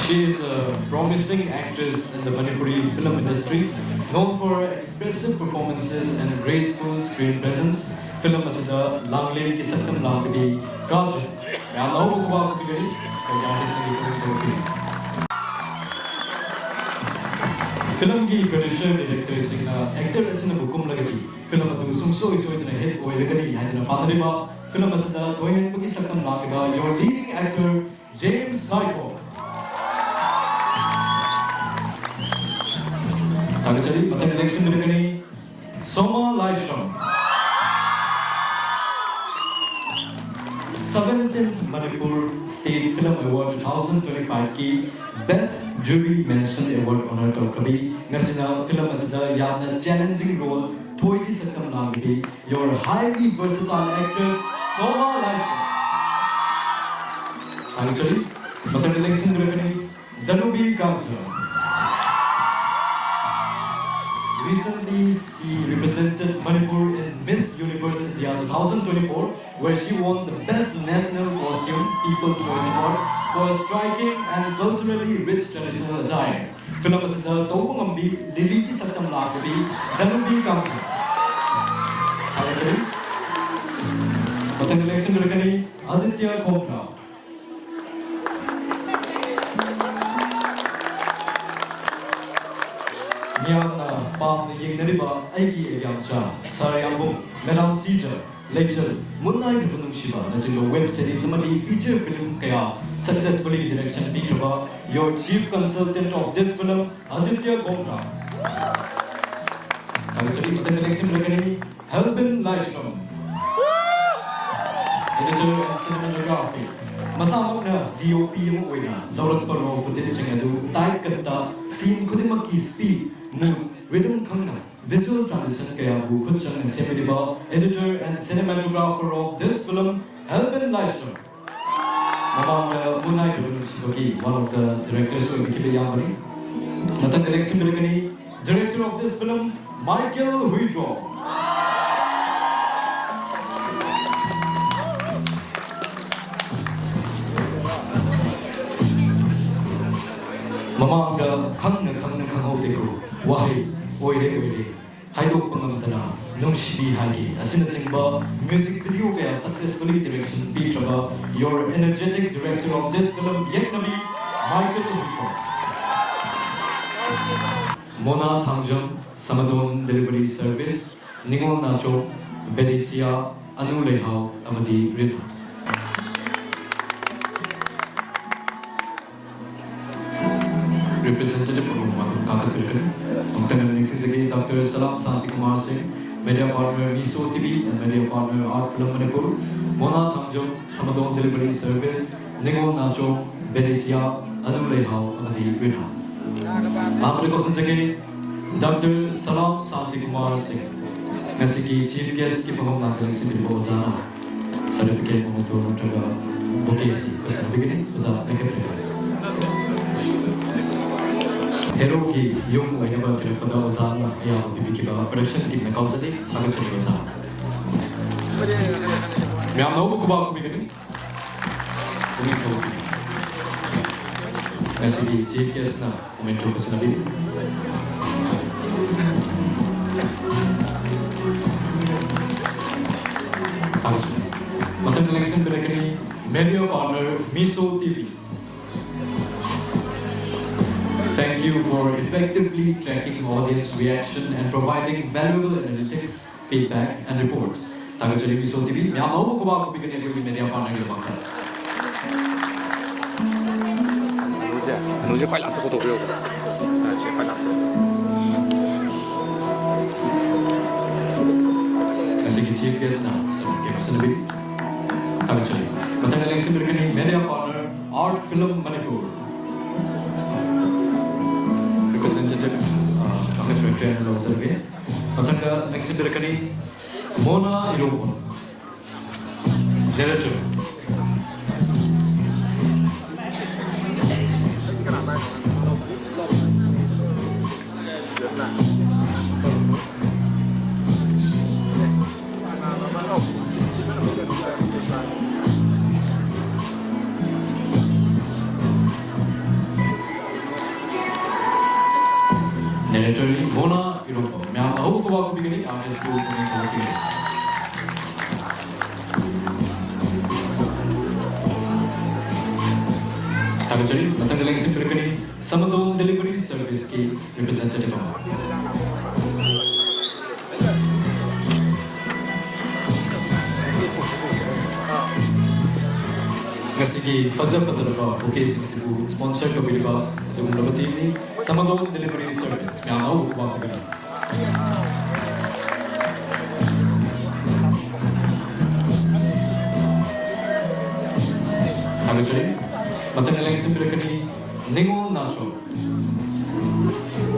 She is a promising actress in the Manipuri film industry, known for her expressive performances and graceful screen presence. Film asida Langle ki Satyam Langdi Kajan. I know about the very film ki producer director singna actor asina bukum lagati film atu sumso iso itna hit oi lagani hadina padriba film asida toinen buki Satyam Langda your leading actor James Saito. Tagachari, Matang election Mirkani, Soma Laishram. 17th Manipur State Film Award 2025 ki Best Jury Mention Award honor Kabi. Nasina film asida yamna challenging role Toy ki Satyam Langdi, your highly versatile actress Soma Laishram. Tagachari, Matang election Mirkani, Danubi Kamja. Recently, she represented Manipur in Miss Universe India 2024, where she won the Best National Costume People's Choice Award for a striking and culturally rich traditional attire. Film asida Taupangambi Lili ki Satyam Langdi Danubi Kamja. Actually, Matang election Mirkani Aditya Khopra. Miyamna Pam Yeknabi Aiki Yamcha Sarayambum Madam Caesar Lecture Munai Dunum Shiva Najingo web series Madi feature film Kaya successfully direction Bikaba your chief consultant of this film Aditya Khopra. Actually Matang election Mirkani Helbin Laishram editor and cinematography Masamakna DOP mo oina Laurak Paro footage singadu tight kanta scene kudimaki speed mood rhythm khangna visual transition kaya bu khutchang and semediba editor and cinematographer of this film Helbin Laishram. Mamanga Munai Shibaki, one of the directors of Wikipedia Yamani. Nathan Alexi Mirkani, director of this film Michael Huidro. Mamanga Khangna Khangoteko, Wahi, Oide, Haido Pangamtana, Nungshibi Hagi, Asina Singba, music video where successfully direction Petraba, your energetic director of this film, Yeknabi, Michael Huidro. Mona Tangjam, Samadon Delivery Service, Ningon Nacho, Bedisia, Anu Lehao, Amadi Rina. Representative of Matu Kaka Kirkan, Dr. Salam Santi Kumar Singh, media partner Miso TV and media partner Art Film Manipur, Mona Tangjam, Samadon Delivery Service, Ningon Nacho, Bedisia, Anu Lehao, Amadi Rina. Dr. Salam Santi Kumar Singh, Mesiki Chief Guest ki paham natin si Bilbo Zana, certificate mo ito traga bukesi kasi beginning uza nagkatrega. Hero ki yung ay naman tinapada Zana ay ang bibiki ba production team na kausa di agad siya Zana. May ang naubo ko ba ako beginning? Kumito. Mesiki Chief Guest na kumento ko sa nabi. Matang election Mirkani, media partner Miso TV. Thank you for effectively tracking audience reaction and providing valuable analytics, feedback, and reports. Tagachari Miso TV, may ako ko ba ako bigyan ng media partner ng bangka? Ano siya? Quite last ko to. Siya quite last. Art Film Manipur. Representative Dr. Trent Lozerbe. Matanga next Birakani Mona Irobo. Narrator. Narrator Mona Irobo. Ma'am, how go back beginning? I'm just going to Tagajari, Matangalang Simpirkani, Samadon Delivery Service Key Representative. Ngasigi Fazal Fazalaba, okay, Sibu, sponsor to Biliba, the Mulabatini, Samadon Delivery Service, Yamau Wakaga. Tagajari. Matangalang Simpirkani, Ningo Nacho.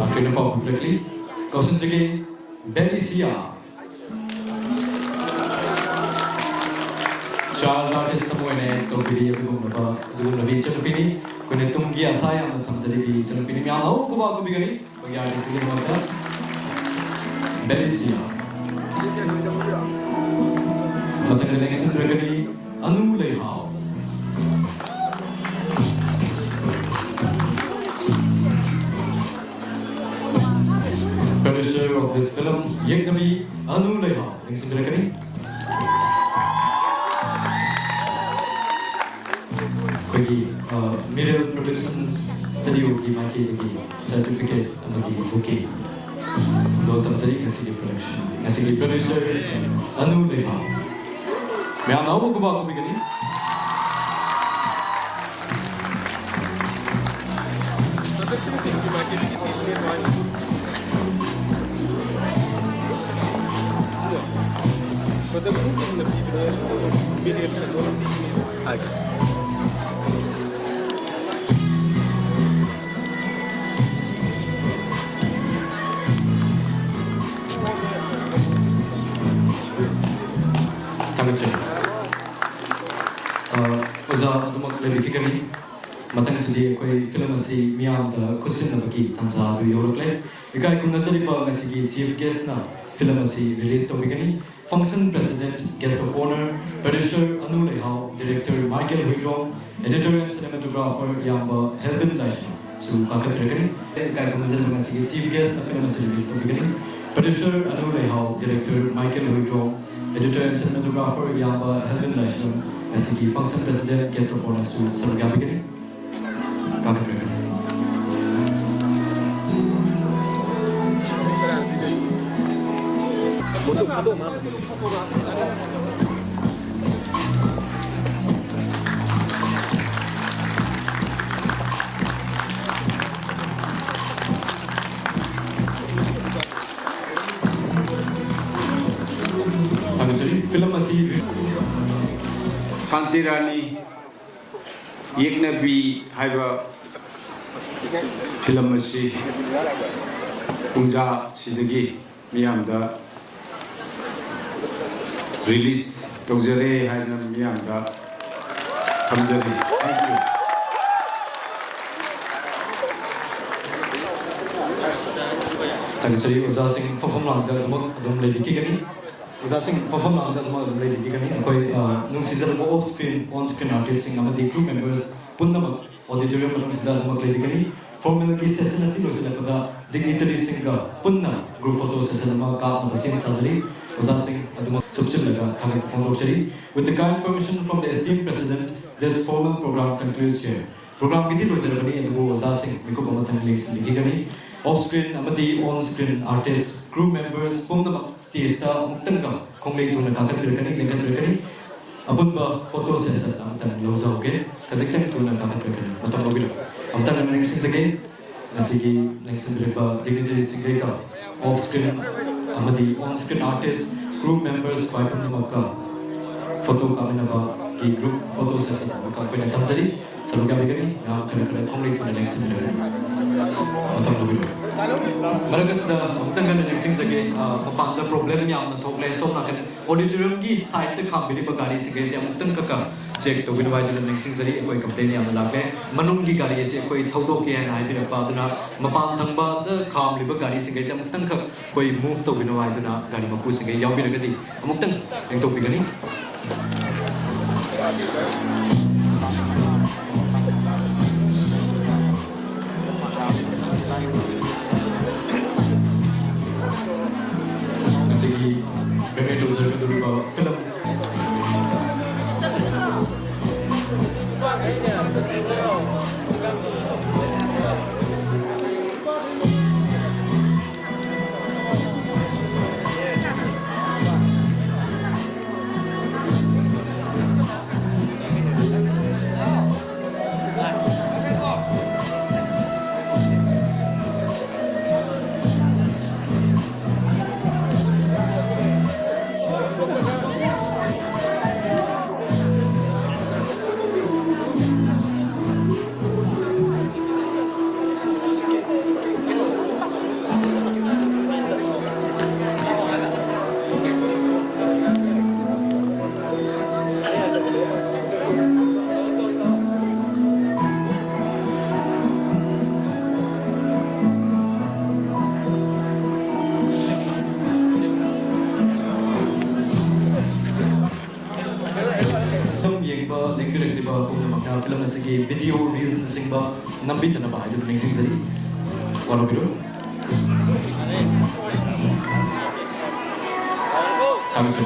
After the pop publicly, Kosunjaki, Belicia. Child artist somewhere to be able to be Chapini, when a Tungia Sayam, Tamsadi, Chapini, Yamo, Kuba Bigani, we are listening on that. Belicia. Matangalang Simpirkani, Anule How. Producer of this film, Yeknabi, Anu Leha. Thanks for the Middle Production Studio की मायके की certificate अमदी bouquet दो तमसरी ऐसी production ऐसी की producer अनु लेहा मैं आना हूँ कुबा को भी करी Uza tumak lebih kini matang sedih koi film masih miam da kusin na bagi tanza du yorokle ikai kun nasari ba masih chief guest na film masih release to begini function president guest of honor producer Anu Lehao director Michael Huidrong editor and cinematographer Yamba Helvin Laishna so kakat begini ikai kun nasari ba masih chief guest na film masih release to begini producer Anu Lehao director Michael Huidrong editor and cinematographer Yamba Helvin Laishna SCG function president guest of honor to Sabga beginning. Kakat begini. Film masih Santirani Yeknabi haiba film masih Punja sidagi miyamda release tawjare haina miyamda kamjari. Thank you. Tagajari Uza Singh perform lang da dum lebih kini. Uza Singh perform lang da dum lebih kini. Koi nung season mo off screen on screen artist sing amadi crew members punna auditorium nung season dum lebih kini. Formal ki session nasi lo sila pada dignitary sing ka punna group photo session ma ka basim sajari. Uza Singh adum subchil laga thang phone chari. With the kind permission from the esteemed president, this formal program concludes here. Program kiti lo sila bani adu Uza Singh miko bamatang links lebih kini. Off-screen, amadi on-screen artists, crew members, pumna stage ta mutanga konglei tu na kakat berkani, abun ba photo session amtan loza oke, kasektem tu na kakat berkani, matang lobilo. Amtan na next sing nasigi next berapa dignitary sing ka off-screen, amadi on-screen artists, crew members, koi pumna makka photo kami na ba की group photo session का कोई न तमजरी सलूक या bikini ना खन होंगली तो next minute मतलब लोग मरकस दा उतंग ने नेक्स्ट जगह मपान दा प्रॉब्लम याम न थोक ले सो ना कन ऑडिटोरियम की साइड तक खाम बिली बगारी से से उतंग का चेक तो बिन वाइज नेक्स्ट जरी कोई कंप्लेन याम लागे मनुंग की गाड़ी से कोई थौदो के है ना बिन पादना मपान थंबा द खाम लिबा गाड़ी से से उतंग का कोई मूव तो बिन वाइज ना गाड़ी मकू से याव बिरगदी उतंग एंग तो बिगनी film film asigi video reels singba nambi tana ba ju ning sing sari waro biro tamu chu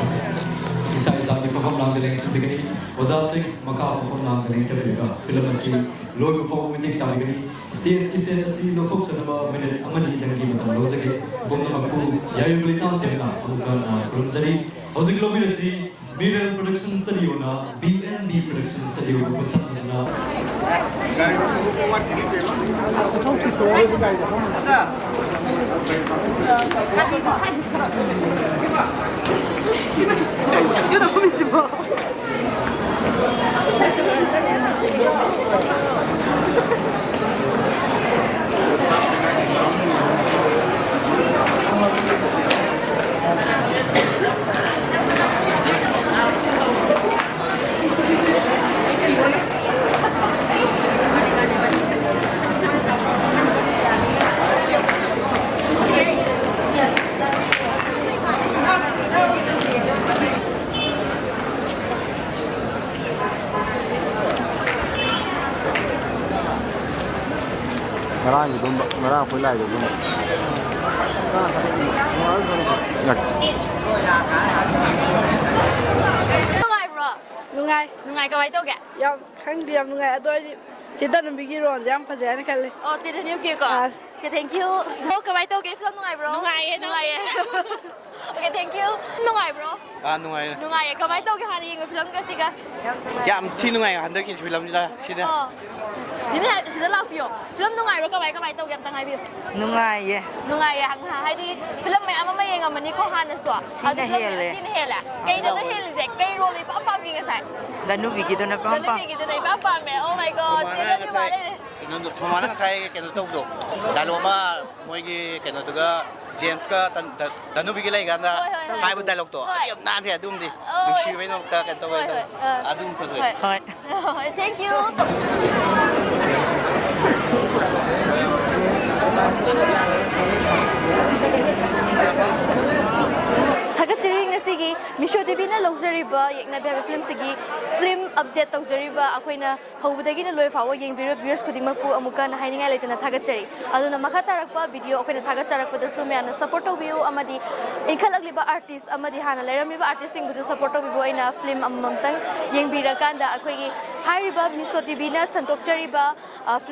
isa ki perform lang de sing digani oza sing maka perform lang de te bega film asi low perform with ta digani stage ki se asi lokok sanaba minute amani dangi matam lo sage bomna makku yayu blitan temna amukan film sari hozi kilometer si Miral Production Studio na BNB Production Studio ko sa na Yo no come si può. Ngarang pun lagi tu. Nungai bro. Nungai kawai tau gak? Yang khang diam nungai atau ini. Kita nak pergi ruang jam pajan kali. Oh, tidak ni okey kok. Okay, thank you. Oh, kawai tau gak film nungai bro. Nungai. Okay, thank you. Nungai bro. Nungai. Nungai. Kawai tau gak hari ini film ke sih kan? Ya, mesti nungai. Hendak kita film juga sini. Ini sudah lama bio. Film nungai bro kawai tau gak tengah bio. Nungai ya. Nungai ya. Hari ini film mai ama mai yang amani ko hana swa. Sini hele. Sini hele. Kaya na hele je. Kaya roli pa apa binga sai. Dan nubi kita nak apa? Dan nubi kita nak apa me. Oh my god. Sini ni balik. Nundu cuma nak saya kena tahu tu. Dalam apa mungkin kena tu ga James ka dan nubi kita lagi kan dah. Hai buat dialog tu. Nanti adum di. Mesti we nak kena tahu itu. Adum pun. Thank you. Thakachari ngasigi Misho TV na luxuriba Yeknabi film sigi film update tawjariba akoina hobudagi na loi fawa yengbira viewers khudimak pu amuka na haininga leitana thakachari aduna makha tarakpa video akoina thakacharakpa da sumyana support view amadi inkalagliba artist amadi hana leramiba artist sing buju support view aina film amamtang yengbira kanda akoigi hairiba Misho TV na santokchariba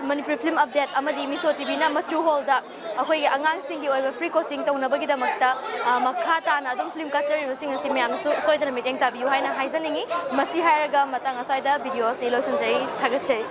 Manipuri film update amadi Misho TV na machu holda akoigi angang singi oiba free coaching tawnabagi damakta makha tana adum film kachari sing asi myam soida na meeting tabiu haina haizaningi masi hairaga matang asaida video se lo sanjai thagachai